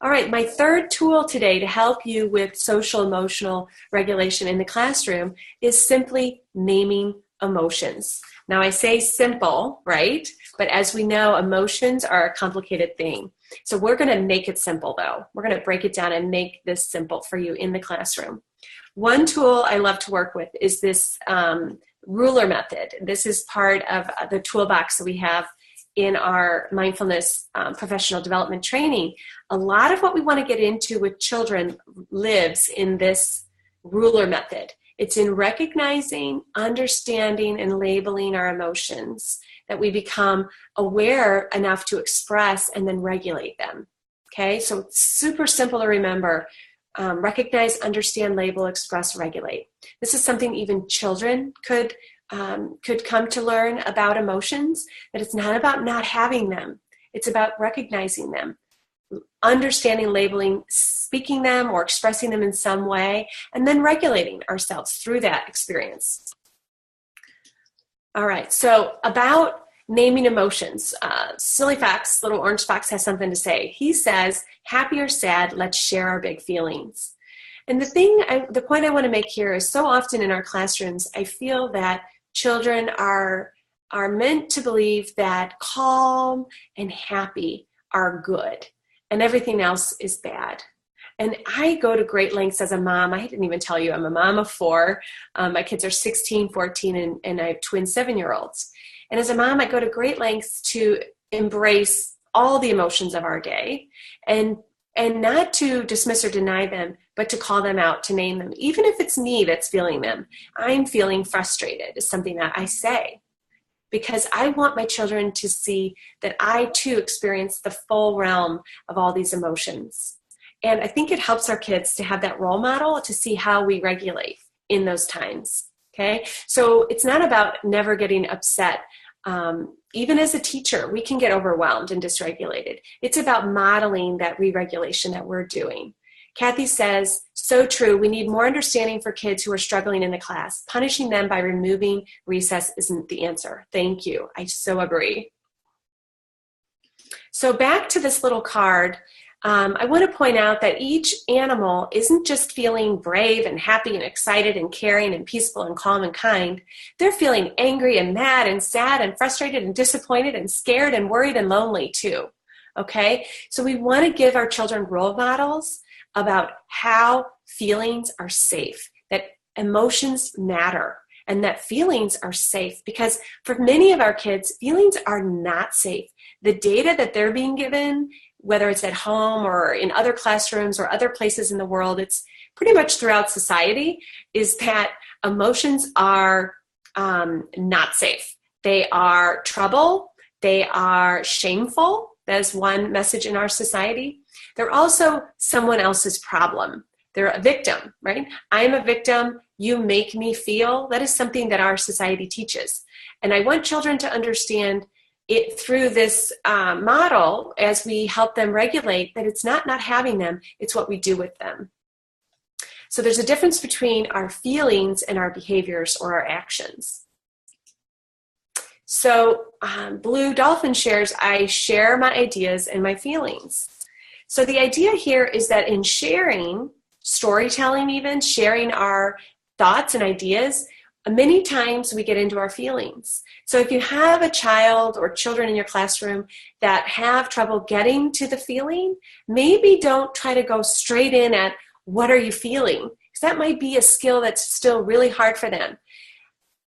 All right, my third tool today to help you with social emotional regulation in the classroom is simply naming emotions. Now, I say simple, right? But as we know, emotions are a complicated thing. So we're going to make it simple, though. We're going to break it down and make this simple for you in the classroom. One tool I love to work with is this ruler method. This is part of the toolbox that we have in our mindfulness professional development training. A lot of what we want to get into with children lives in this ruler method. It's in recognizing, understanding, and labeling our emotions that we become aware enough to express and then regulate them. Okay, so it's super simple to remember. Recognize, understand, label, express, regulate. This is something even children could come to learn about emotions, that it's not about not having them. It's about recognizing them, understanding, labeling, speaking them or expressing them in some way, and then regulating ourselves through that experience. All right, so about naming emotions. Silly Fox, little orange fox, has something to say. He says, happy or sad, let's share our big feelings. And the point I want to make here is so often in our classrooms, I feel that children are meant to believe that calm and happy are good and everything else is bad. And I go to great lengths as a mom. I didn't even tell you I'm a mom of 4. My kids are 16, 14, and I have twin 7-year-olds. And as a mom, I go to great lengths to embrace all the emotions of our day and not to dismiss or deny them, but to call them out, to name them. Even if it's me that's feeling them, I'm feeling frustrated is something that I say, because I want my children to see that I too experience the full realm of all these emotions. And I think it helps our kids to have that role model to see how we regulate in those times. Okay, so it's not about never getting upset. Even as a teacher, we can get overwhelmed and dysregulated. It's about modeling that re-regulation that we're doing. Kathy says, so true, we need more understanding for kids who are struggling in the class. Punishing them by removing recess isn't the answer. Thank you. I so agree. So back to this little card. I want to point out that each animal isn't just feeling brave and happy and excited and caring and peaceful and calm and kind. They're feeling angry and mad and sad and frustrated and disappointed and scared and worried and lonely too. Okay, so we want to give our children role models about how feelings are safe, that emotions matter, and that feelings are safe, because for many of our kids, feelings are not safe. The data that they're being given, whether it's at home or in other classrooms or other places in the world, it's pretty much throughout society, is that emotions are not safe. They are trouble. They are shameful. That is one message in our society. They're also someone else's problem. They're a victim, right? I'm a victim. You make me feel. That is something that our society teaches. And I want children to understand it through this model, as we help them regulate, that it's not having them, it's what we do with them. So there's a difference between our feelings and our behaviors or our actions. So Blue Dolphin shares, I share my ideas and my feelings. So the idea here is that in sharing, storytelling even, sharing our thoughts and ideas, many times we get into our feelings. So if you have a child or children in your classroom that have trouble getting to the feeling, maybe don't try to go straight in at what are you feeling, because that might be a skill that's still really hard for them.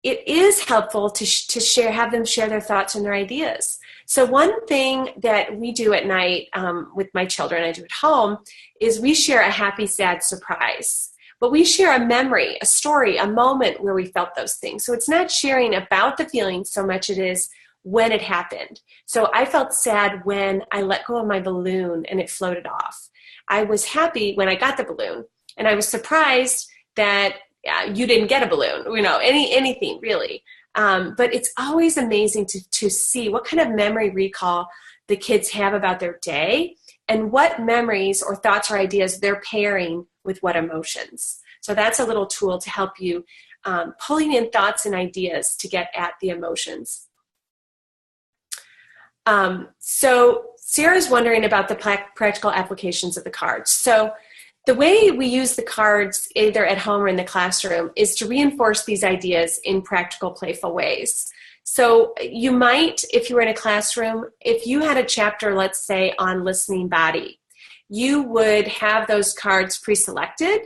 It is helpful to have them share their thoughts and their ideas. So one thing that we do at night with my children, I do at home, is we share a happy, sad surprise. But we share a memory, a story, a moment where we felt those things. So it's not sharing about the feelings so much it is when it happened. So I felt sad when I let go of my balloon and it floated off. I was happy when I got the balloon, and I was surprised that you didn't get a balloon, anything really. But it's always amazing to see what kind of memory recall the kids have about their day and what memories or thoughts or ideas they're pairing with what emotions. So that's a little tool to help you pulling in thoughts and ideas to get at the emotions. So Sarah's wondering about the practical applications of the cards. So the way we use the cards, either at home or in the classroom, is to reinforce these ideas in practical, playful ways. So you might, if you were in a classroom, if you had a chapter, let's say, on listening body, you would have those cards pre-selected,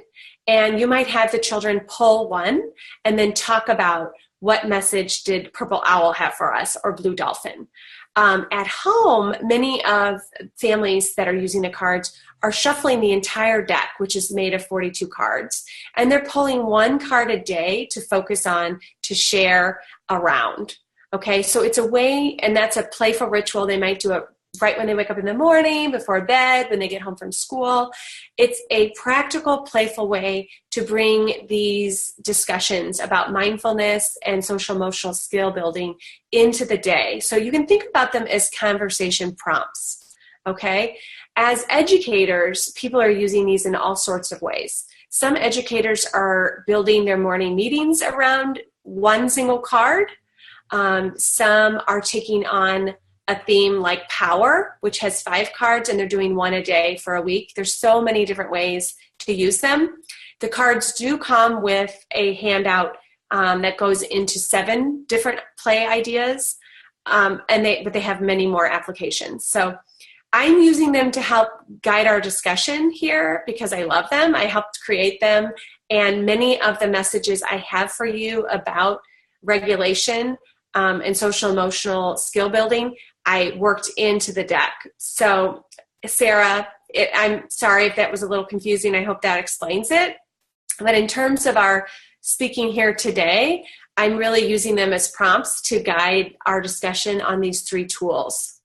and you might have the children pull one and then talk about what message did Purple Owl have for us, or Blue Dolphin. At home, many of families that are using the cards are shuffling the entire deck, which is made of 42 cards, and they're pulling one card a day to focus on, to share around. Okay, so it's a way, and that's a playful ritual. They might do it right when they wake up in the morning, before bed, when they get home from school. It's a practical, playful way to bring these discussions about mindfulness and social emotional skill building into the day. So you can think about them as conversation prompts, okay? As educators, people are using these in all sorts of ways. Some educators are building their morning meetings around one single card. Some are taking on a theme like power, which has 5 cards, and they're doing one a day for a week. There's so many different ways to use them. The cards do come with a handout that goes into 7 different play ideas, but they have many more applications. So I'm using them to help guide our discussion here because I love them. I helped create them, and many of the messages I have for you about regulation and social emotional skill building, I worked into the deck. So Sarah, I'm sorry if that was a little confusing. I hope that explains it. But in terms of our speaking here today, I'm really using them as prompts to guide our discussion on these 3 tools.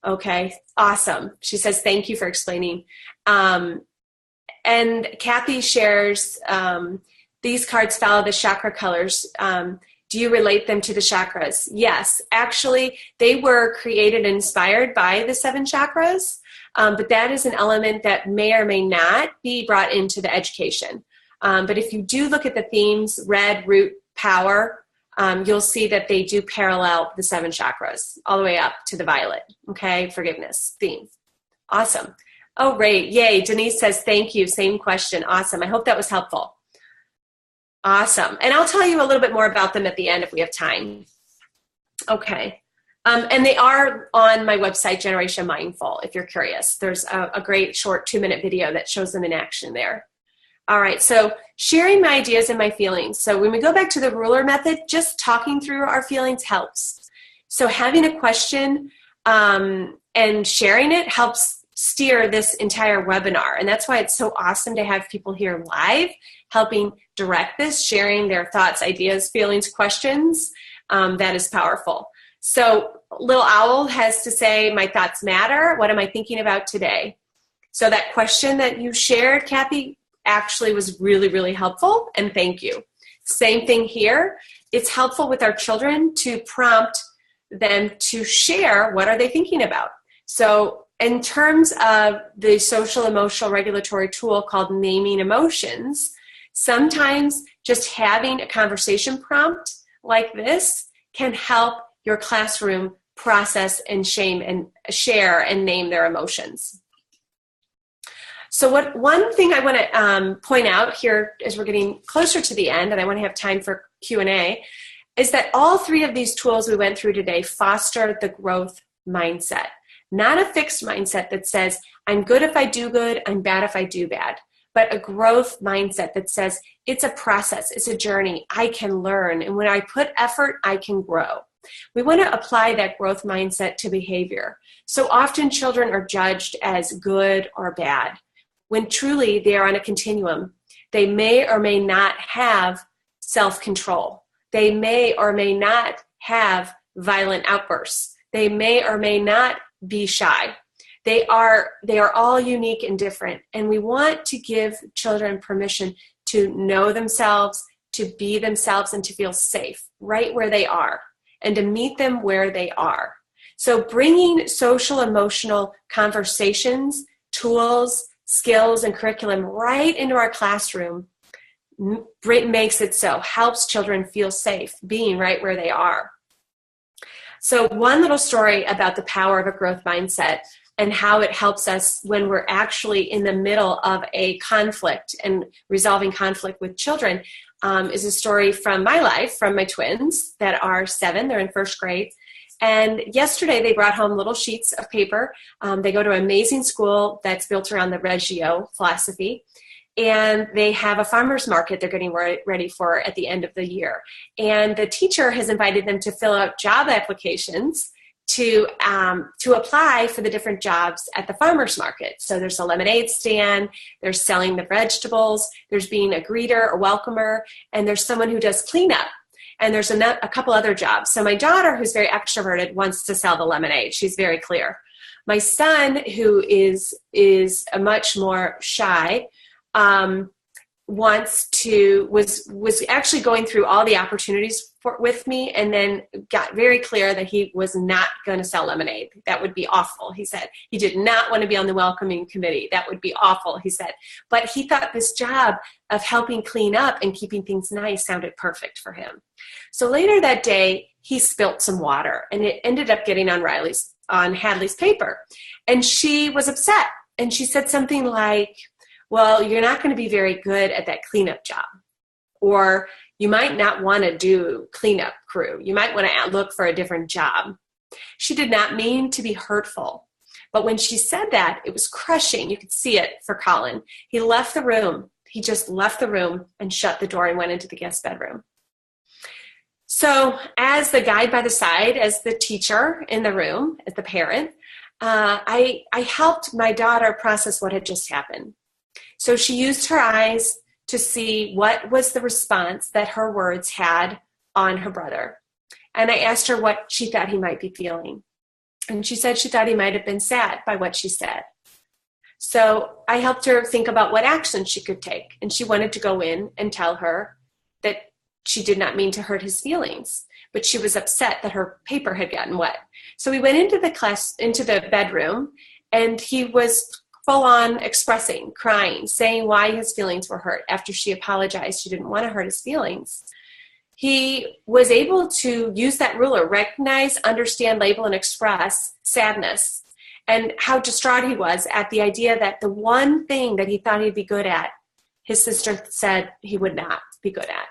Okay, awesome. She says, thank you for explaining. And Kathy shares, these cards follow the chakra colors. Do you relate them to the chakras? Yes, actually, they were created and inspired by the 7 chakras, but that is an element that may or may not be brought into the education. But if you do look at the themes, red, root, power, you'll see that they do parallel the 7 chakras all the way up to the violet, okay, forgiveness theme. Awesome. Oh, great. Yay. Denise says, thank you. Same question. Awesome. I hope that was helpful. Awesome. And I'll tell you a little bit more about them at the end if we have time. Okay. And they are on my website, Generation Mindful, if you're curious. There's a great short 2-minute video that shows them in action there. All right, so sharing my ideas and my feelings. So when we go back to the ruler method, just talking through our feelings helps. So having a question and sharing it helps steer this entire webinar. And that's why it's so awesome to have people here live, helping direct this, sharing their thoughts, ideas, feelings, questions. That is powerful. So Little Owl has to say, my thoughts matter. What am I thinking about today? So that question that you shared, Kathy, actually was really, really helpful, and thank you. Same thing here. It's helpful with our children to prompt them to share what are they thinking about. So in terms of the social emotional regulatory tool called naming emotions, sometimes just having a conversation prompt like this can help your classroom process and share and name their emotions. So one thing I want to point out here as we're getting closer to the end, and I want to have time for Q&A, is that all 3 of these tools we went through today foster the growth mindset. Not a fixed mindset that says, I'm good if I do good, I'm bad if I do bad, but a growth mindset that says, it's a process, it's a journey, I can learn, and when I put effort, I can grow. We want to apply that growth mindset to behavior. So often children are judged as good or bad, when truly they are on a continuum. They may or may not have self-control. They may or may not have violent outbursts. They may or may not be shy. They are all unique and different, and we want to give children permission to know themselves, to be themselves, and to feel safe right where they are, and to meet them where they are. So bringing social emotional conversations, tools, skills, and curriculum right into our classroom makes it so, helps children feel safe being right where they are. So one little story about the power of a growth mindset and how it helps us when we're actually in the middle of a conflict and resolving conflict with children is a story from my life, from my twins that are 7. They're in 1st grade. And yesterday they brought home little sheets of paper. They go to an amazing school that's built around the Reggio philosophy. And they have a farmer's market they're getting ready for at the end of the year. And the teacher has invited them to fill out job applications to apply for the different jobs at the farmer's market. So there's a lemonade stand, there's selling the vegetables, there's being a greeter, a welcomer, and there's someone who does cleanup. And there's a couple other jobs. So my daughter, who's very extroverted, wants to sell the lemonade. She's very clear. My son, who is a much more shy, was actually going through all the opportunities with me, and then got very clear that he was not going to sell lemonade. That would be awful, he said. He did not want to be on the welcoming committee. That would be awful, he said. But he thought this job of helping clean up and keeping things nice sounded perfect for him. So later that day, he spilt some water, and it ended up getting on Hadley's paper. And she was upset, and she said something like, well, you're not going to be very good at that cleanup job. Or you might not want to do cleanup crew. You might want to look for a different job. She did not mean to be hurtful. But when she said that, it was crushing. You could see it for Colin. He left the room. He just left the room and shut the door and went into the guest bedroom. So as the guide by the side, as the teacher in the room, as the parent, I helped my daughter process what had just happened. So she used her eyes to see what was the response that her words had on her brother. And I asked her what she thought he might be feeling. And she said she thought he might have been sad by what she said. So I helped her think about what action she could take. And she wanted to go in and tell her that she did not mean to hurt his feelings, but she was upset that her paper had gotten wet. So we went into the bedroom, and he was full on expressing, crying, saying why his feelings were hurt after she apologized. She didn't want to hurt his feelings. He was able to use that ruler, recognize, understand, label, and express sadness, and how distraught he was at the idea that the one thing that he thought he'd be good at, his sister said he would not be good at.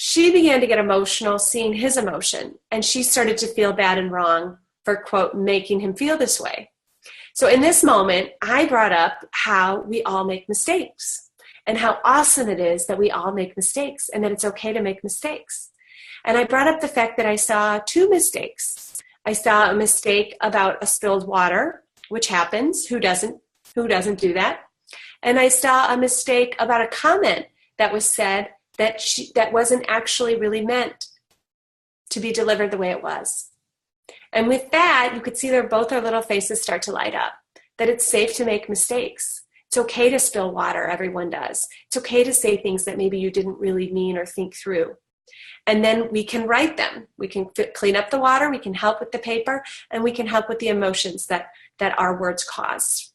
she began to get emotional seeing his emotion, and she started to feel bad and wrong for, quote, making him feel this way. So in this moment, I brought up how we all make mistakes and how awesome it is that we all make mistakes and that it's okay to make mistakes. And I brought up the fact that I saw two mistakes. I saw a mistake about a spilled water, which happens. Who doesn't do that? And I saw a mistake about a comment that was said that wasn't actually really meant to be delivered the way it was. And with that, you could see both our little faces start to light up, that it's safe to make mistakes. It's okay to spill water, everyone does. It's okay to say things that maybe you didn't really mean or think through. And then we can write them. We can clean up the water, we can help with the paper, and we can help with the emotions that our words caused.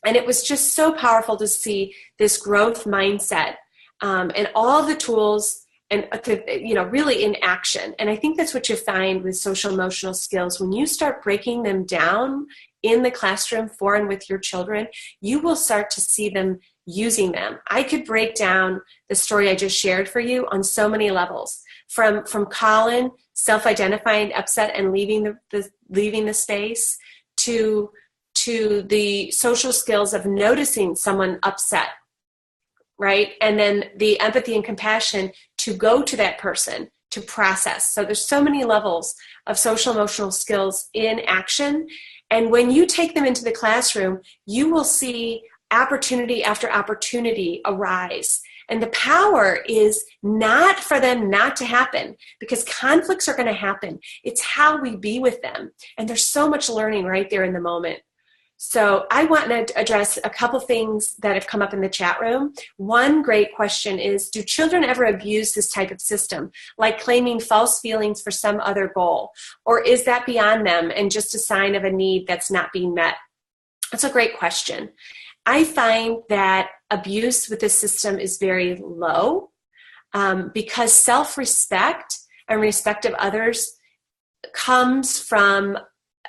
And it was just so powerful to see this growth mindset and all the tools and really in action. And I think that's what you find with social emotional skills. When you start breaking them down in the classroom for and with your children, you will start to see them using them. I could break down the story I just shared for you on so many levels, from Colin self-identifying upset and leaving the space to the social skills of noticing someone upset, right? And then the empathy and compassion to go to that person to process. So there's so many levels of social emotional skills in action. And when you take them into the classroom, you will see opportunity after opportunity arise. And the power is not for them not to happen, because conflicts are going to happen. It's how we be with them. And there's so much learning right there in the moment. So I want to address a couple things that have come up in the chat room. One great question is, do children ever abuse this type of system, like claiming false feelings for some other goal? Or is that beyond them and just a sign of a need that's not being met? That's a great question. I find that abuse with this system is very low because self-respect and respect of others comes from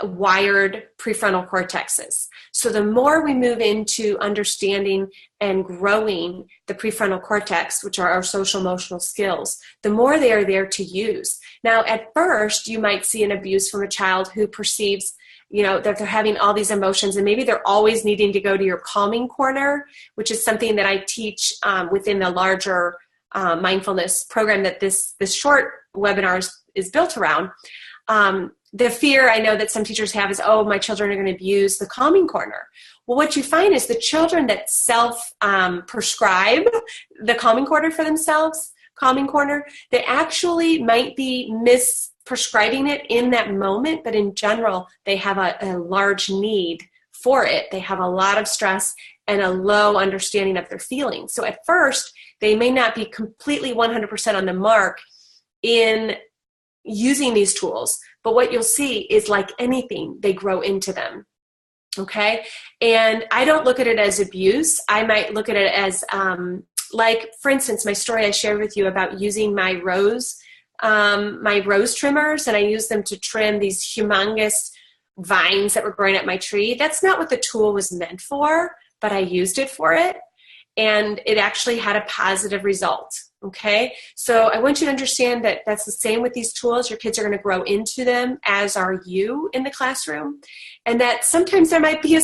wired prefrontal cortexes. So the more we move into understanding and growing the prefrontal cortex, which are our social emotional skills, the more they are there to use. Now, at first, you might see an abuse from a child who perceives that they're having all these emotions, and maybe they're always needing to go to your calming corner, which is something that I teach within the larger mindfulness program that this short webinar is built around. The fear I know that some teachers have is, oh, my children are going to abuse the calming corner. Well, what you find is the children that self-prescribe the calming corner for themselves, they actually might be prescribing it in that moment, but in general, they have a large need for it. They have a lot of stress and a low understanding of their feelings. So at first, they may not be completely 100% on the mark in using these tools, but what you'll see is, like anything, they grow into them. Okay? And I don't look at it as abuse. I might look at it as, like, for instance, my story I shared with you about using my rose trimmers, and I used them to trim these humongous vines that were growing up my tree. That's not what the tool was meant for, but I used it for it, and it actually had a positive result. Okay, so I want you to understand that that's the same with these tools. Your kids are going to grow into them, as are you in the classroom, and that sometimes there might be a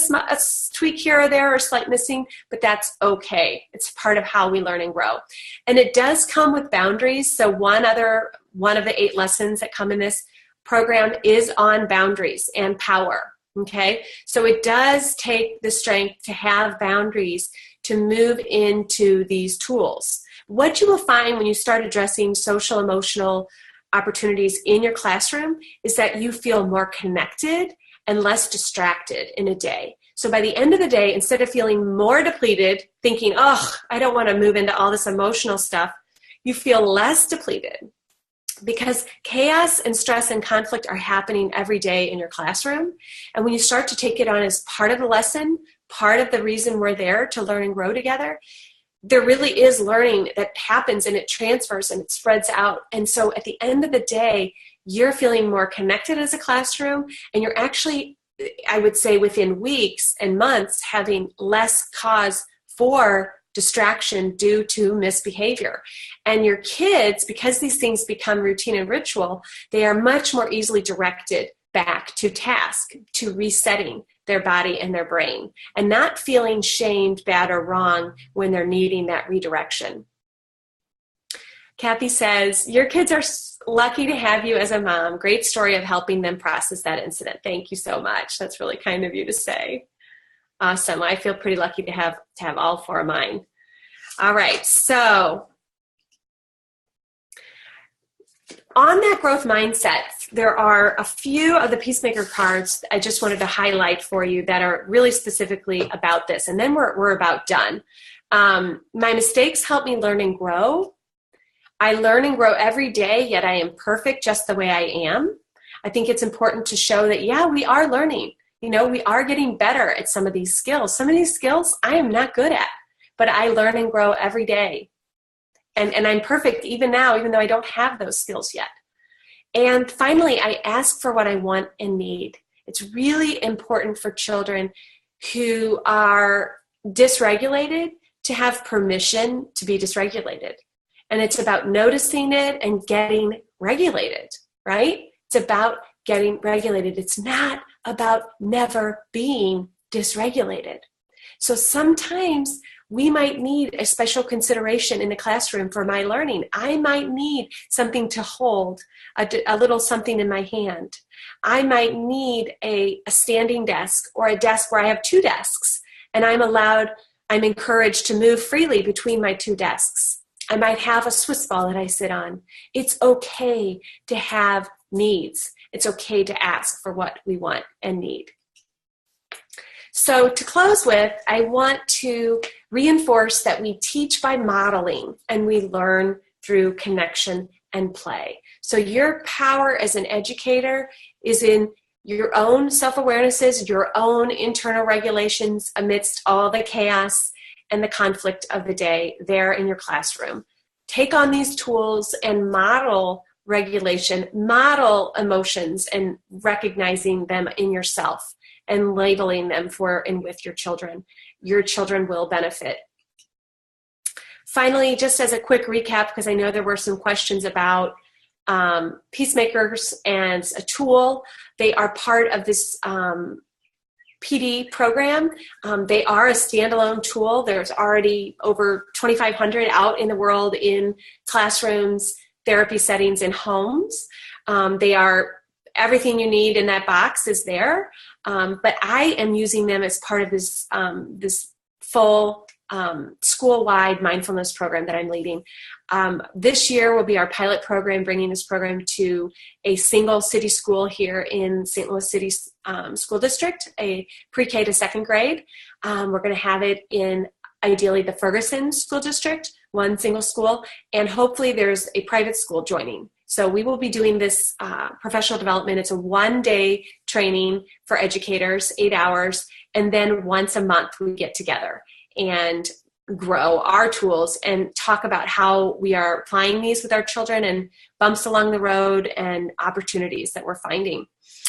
tweak here or there or a slight missing, but that's okay. It's part of how we learn and grow. And it does come with boundaries. So one of the 8 lessons that come in this program is on boundaries and power. Okay, so it does take the strength to have boundaries to move into these tools. What you will find when you start addressing social emotional opportunities in your classroom is that you feel more connected and less distracted in a day. So by the end of the day, instead of feeling more depleted, thinking, oh, I don't want to move into all this emotional stuff, you feel less depleted, because chaos and stress and conflict are happening every day in your classroom. And when you start to take it on as part of the lesson, part of the reason we're there to learn and grow together, there really is learning that happens, and it transfers and it spreads out. And so at the end of the day, you're feeling more connected as a classroom, and you're actually, I would say, within weeks and months, having less cause for distraction due to misbehavior. And your kids, because these things become routine and ritual, they are much more easily directed back to task, to resetting their body and their brain, and not feeling shamed, bad, or wrong when they're needing that redirection. Kathy says, your kids are lucky to have you as a mom. Great story of helping them process that incident. Thank you so much. That's really kind of you to say. Awesome. I feel pretty lucky to have all four of mine. All right. So on that growth mindset, there are a few of the Peacemaker cards I just wanted to highlight for you that are really specifically about this. And then we're about done. My mistakes help me learn and grow. I learn and grow every day, yet I am perfect just the way I am. I think it's important to show that, yeah, we are learning. You know, we are getting better at some of these skills. Some of these skills I am not good at, but I learn and grow every day. And I'm perfect even now, even though I don't have those skills yet. And finally, I ask for what I want and need. It's really important for children who are dysregulated to have permission to be dysregulated. And it's about noticing it and getting regulated, right? It's about getting regulated. It's not about never being dysregulated. So sometimes we might need a special consideration in the classroom for my learning. I might need something to hold, a little something in my hand. I might need a standing desk or a desk where I have two desks, and I'm encouraged to move freely between my two desks. I might have a Swiss ball that I sit on. It's okay to have needs. It's okay to ask for what we want and need. So to close with, I want to reinforce that we teach by modeling and we learn through connection and play. So your power as an educator is in your own self-awarenesses, your own internal regulations amidst all the chaos and the conflict of the day there in your classroom. Take on these tools and model regulation, model emotions and recognizing them in yourself and labeling them for and with your children. Your children will benefit. Finally, just as a quick recap, because I know there were some questions about Peacemakers as a tool. They are part of this PD program. They are a standalone tool. There's already over 2,500 out in the world in classrooms, therapy settings, and homes. They are everything you need in that box is there. But I am using them as part of this full school-wide mindfulness program that I'm leading. This year will be our pilot program, bringing this program to a single city school here in St. Louis City School District, a pre-K to second grade. We're going to have it in ideally the Ferguson School District, one single school, and hopefully there's a private school joining. So we will be doing this professional development. It's a one-day training for educators, 8 hours, and then once a month we get together and grow our tools and talk about how we are applying these with our children and bumps along the road and opportunities that we're finding.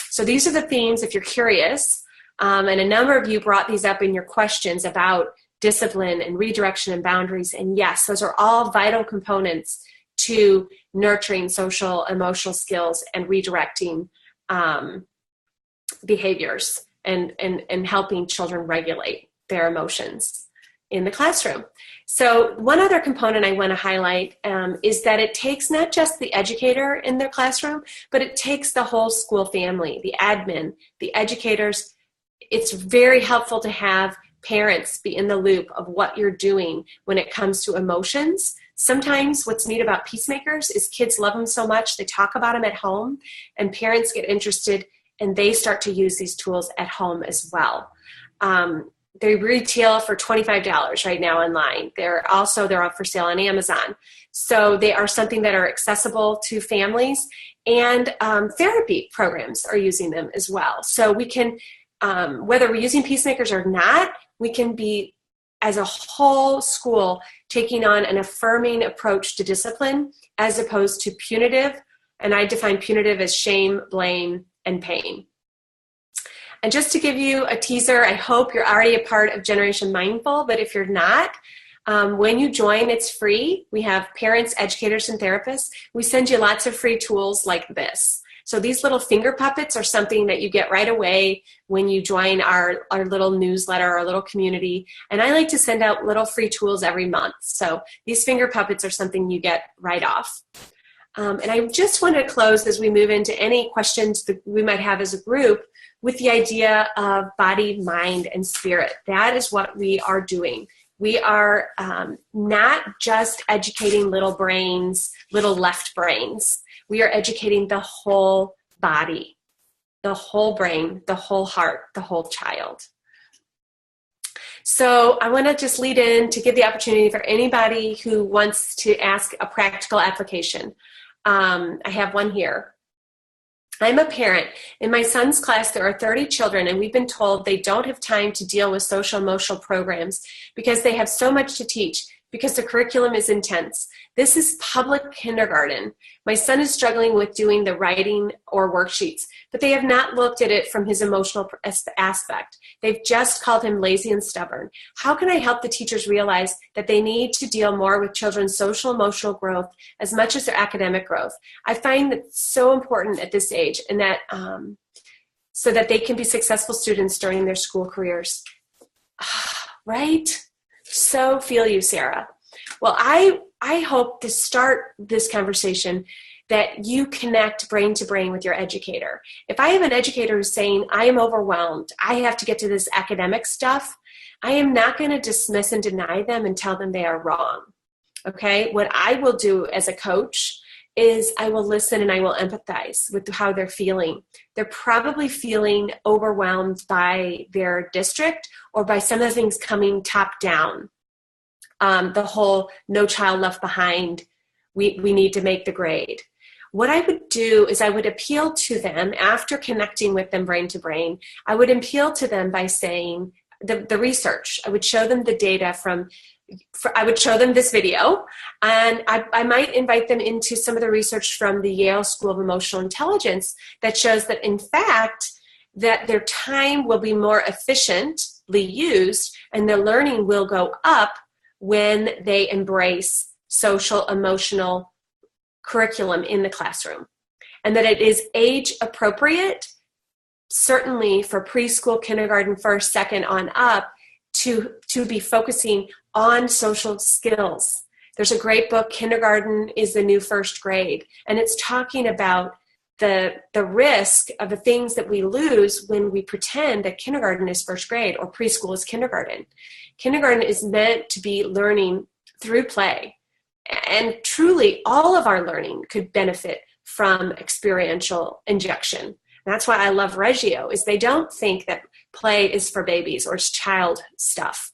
So these are the themes, if you're curious, and a number of you brought these up in your questions about discipline and redirection and boundaries. And yes, those are all vital components to nurturing social, emotional skills and redirecting behaviors and helping children regulate their emotions in the classroom. So one other component I want to highlight is that it takes not just the educator in their classroom, but it takes the whole school family, the admin, the educators. It's very helpful to have parents be in the loop of what you're doing when it comes to emotions. Sometimes what's neat about Peacemakers is kids love them so much, they talk about them at home, and parents get interested and they start to use these tools at home as well. They retail for $25 right now online. They're up for sale on Amazon. So they are something that are accessible to families, and therapy programs are using them as well. So we can, whether we're using Peacemakers or not, we can be, as a whole school, taking on an affirming approach to discipline as opposed to punitive. And I define punitive as shame, blame, and pain. And just to give you a teaser, I hope you're already a part of Generation Mindful, but if you're not, When you join, it's free. We have parents, educators, and therapists. We send you lots of free tools like this. So these little finger puppets are something that you get right away when you join our little newsletter, our little community. And I like to send out little free tools every month. So these finger puppets are something you get right off. And I just want to close as we move into any questions that we might have as a group with the idea of body, mind, and spirit. That is what we are doing. We are not just educating little brains, little left brains. We are educating the whole body, the whole brain, the whole heart, the whole child. So I want to just lead in to give the opportunity for anybody who wants to ask a practical application. I have one here. I'm a parent. In my son's class, there are 30 children, and we've been told they don't have time to deal with social emotional programs because they have so much to teach, because the curriculum is intense. This is public kindergarten. My son is struggling with doing the writing or worksheets, but they have not looked at it from his emotional aspect. They've just called him lazy and stubborn. How can I help the teachers realize that they need to deal more with children's social emotional growth as much as their academic growth? I find that so important at this age, and that so that they can be successful students during their school careers. Right? So feel you, Sarah. Well, I hope to start this conversation that you connect brain to brain with your educator. If I have an educator who's saying, I am overwhelmed, I have to get to this academic stuff, I am not going to dismiss and deny them and tell them they are wrong. Okay? What I will do as a coach is I will listen and I will empathize with how they're feeling. They're probably feeling overwhelmed by their district or by some of the things coming top down. The whole no child left behind, we need to make the grade. What I would do is I would appeal to them after connecting with them brain to brain. I would appeal to them by saying the research. I would show them the data I would show them this video, and I might invite them into some of the research from the Yale School of Emotional Intelligence that shows that, in fact, that their time will be more efficiently used and their learning will go up when they embrace social emotional curriculum in the classroom, and that it is age appropriate, certainly for preschool, kindergarten, first, second on up, to be focusing on social skills. There's a great book, Kindergarten is the New First Grade, and it's talking about the risk of the things that we lose when we pretend that kindergarten is first grade or preschool is kindergarten. Kindergarten is meant to be learning through play, and truly all of our learning could benefit from experiential injection. And that's why I love Reggio, is they don't think that play is for babies or it's child stuff,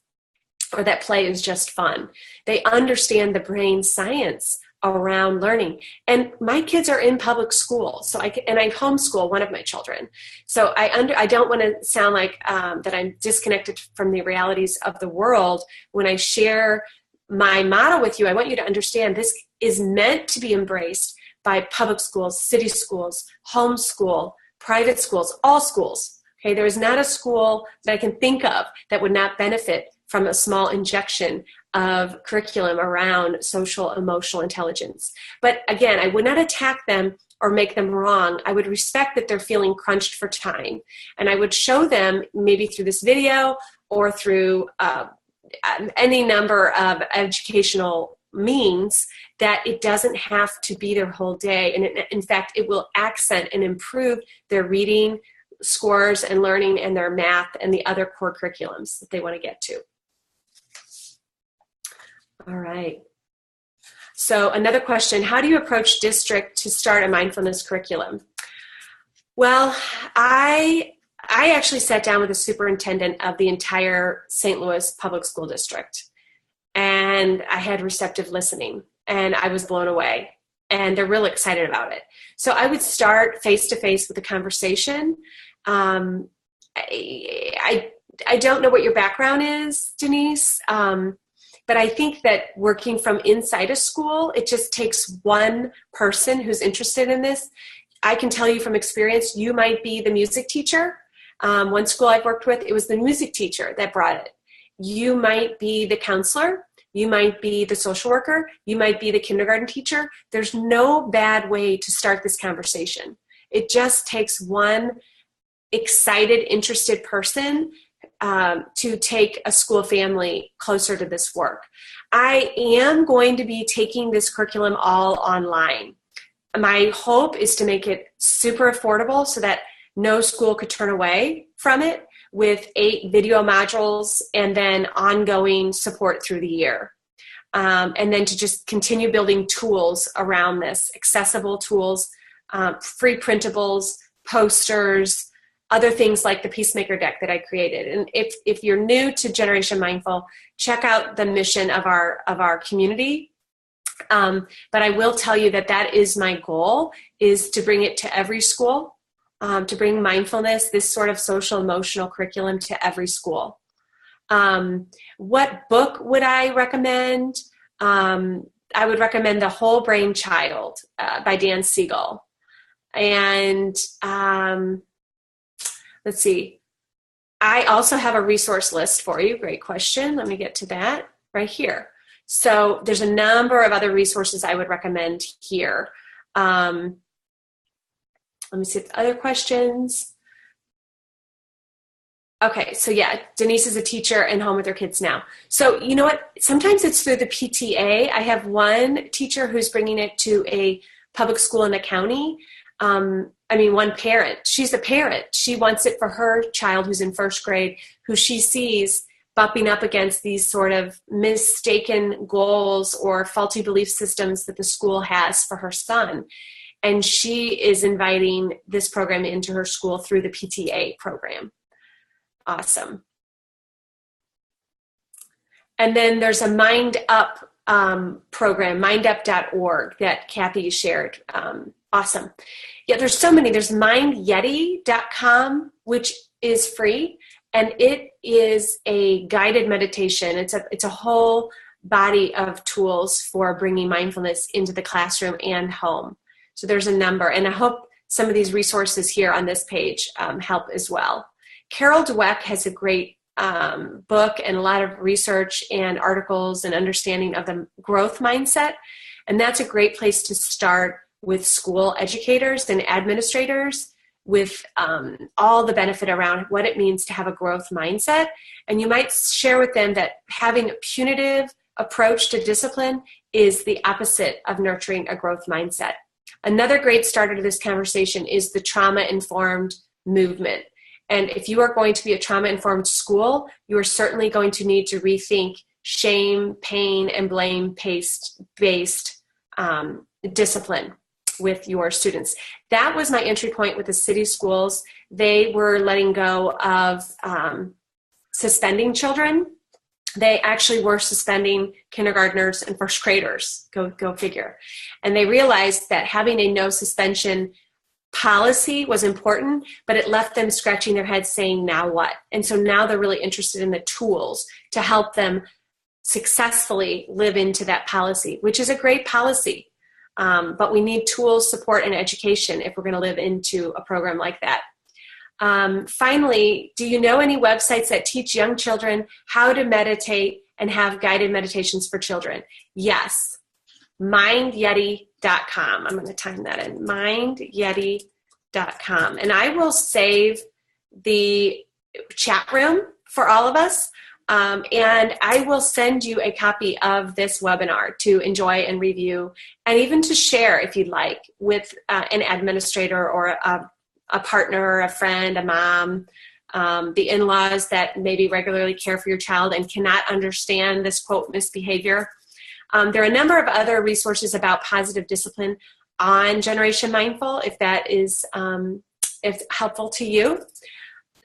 or that play is just fun. They understand the brain science around learning. And my kids are in public school, so I homeschool one of my children. So I don't want to sound like that I'm disconnected from the realities of the world. When I share my model with you, I want you to understand this is meant to be embraced by public schools, city schools, homeschool, private schools, all schools. Okay, there is not a school that I can think of that would not benefit from a small injection of curriculum around social emotional intelligence. But again, I would not attack them or make them wrong. I would respect that they're feeling crunched for time. And I would show them, maybe through this video or through any number of educational means, that it doesn't have to be their whole day. And in fact, it will accent and improve their reading scores and learning and their math and the other core curriculums that they want to get to. All right. So another question, how do you approach district to start a mindfulness curriculum? Well, I actually sat down with the superintendent of the entire St. Louis public school district, and I had receptive listening, and I was blown away, and they're really excited about it. So I would start face-to-face with a conversation. I don't know what your background is, Denise, but I think that working from inside a school, it just takes one person who's interested in this. I can tell you from experience, you might be the music teacher. One school I've worked with, it was the music teacher that brought it. You might be the counselor. You might be the social worker. You might be the kindergarten teacher. There's no bad way to start this conversation. It just takes one excited, interested person to take a school family closer to this work. I am going to be taking this curriculum all online. My hope is to make it super affordable so that no school could turn away from it, with 8 video modules and then ongoing support through the year. And then to just continue building tools around this, accessible tools, free printables, posters, other things like the Peacemaker deck that I created. And if you're new to Generation Mindful, check out the mission of our community. But I will tell you that is my goal, is to bring it to every school, to bring mindfulness, this sort of social emotional curriculum, to every school. What book would I recommend? I would recommend The Whole Brain Child by Dan Siegel. And let's see. I also have a resource list for you. Great question. Let me get to that right here. So there's a number of other resources I would recommend here. Let me see if other questions. Okay, so yeah, Denise is a teacher and home with her kids now. So you know what? Sometimes it's through the PTA. I have one teacher who's bringing it to a public school in the county. One parent. She's a parent. She wants it for her child who's in first grade, who she sees bumping up against these sort of mistaken goals or faulty belief systems that the school has for her son. And she is inviting this program into her school through the PTA program. Awesome. And then there's a Mind Up program, mindup.org, that Kathy shared. Awesome. Yeah, there's so many. There's mindyeti.com, which is free, and it is a guided meditation. It's a whole body of tools for bringing mindfulness into the classroom and home. So there's a number, and I hope some of these resources here on this page help as well. Carol Dweck has a great book and a lot of research and articles and understanding of the growth mindset, and that's a great place to start with school educators and administrators, with all the benefit around what it means to have a growth mindset. And you might share with them that having a punitive approach to discipline is the opposite of nurturing a growth mindset. Another great starter to this conversation is the trauma-informed movement. And if you are going to be a trauma-informed school, you are certainly going to need to rethink shame, pain, and blame-based discipline with your students. That was my entry point with the city schools. They were letting go of suspending children. They actually were suspending kindergartners and first graders. Go figure. And they realized that having a no suspension policy was important, but it left them scratching their heads saying, now what? And so now they're really interested in the tools to help them successfully live into that policy, which is a great policy. But we need tools, support, and education if we're going to live into a program like that. Finally, do you know any websites that teach young children how to meditate and have guided meditations for children? Yes. mindyeti.com. I'm going to time that in. mindyeti.com. And I will save the chat room for all of us. And I will send you a copy of this webinar to enjoy and review, and even to share if you'd like with an administrator or a partner, a friend, a mom, the in-laws that maybe regularly care for your child and cannot understand this, quote, misbehavior. There are a number of other resources about positive discipline on Generation Mindful, if that is if helpful to you.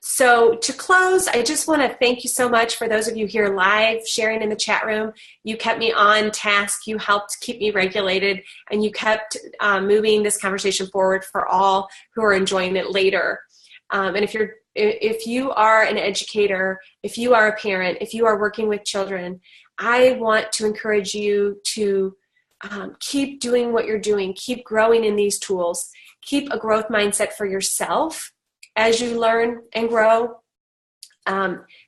So to close, I just want to thank you so much for those of you here live, sharing in the chat room. You kept me on task. You helped keep me regulated, and you kept moving this conversation forward for all who are enjoying it later. And if you are an educator, if you are a parent, if you are working with children, I want to encourage you to keep doing what you're doing, keep growing in these tools, keep a growth mindset for yourself as you learn and grow.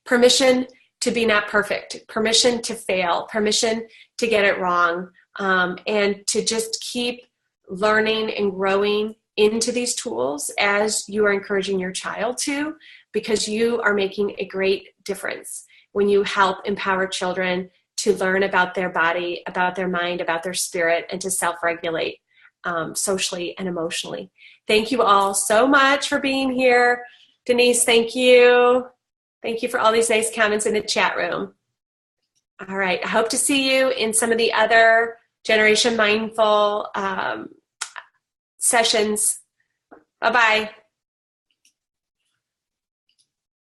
Permission to be not perfect, permission to fail, permission to get it wrong, and to just keep learning and growing into these tools as you are encouraging your child to, because you are making a great difference when you help empower children to learn about their body, about their mind, about their spirit, and to self-regulate socially and emotionally. Thank you all so much for being here. Denise, thank you. Thank you for all these nice comments in the chat room. All right, I hope to see you in some of the other Generation Mindful sessions. Bye-bye.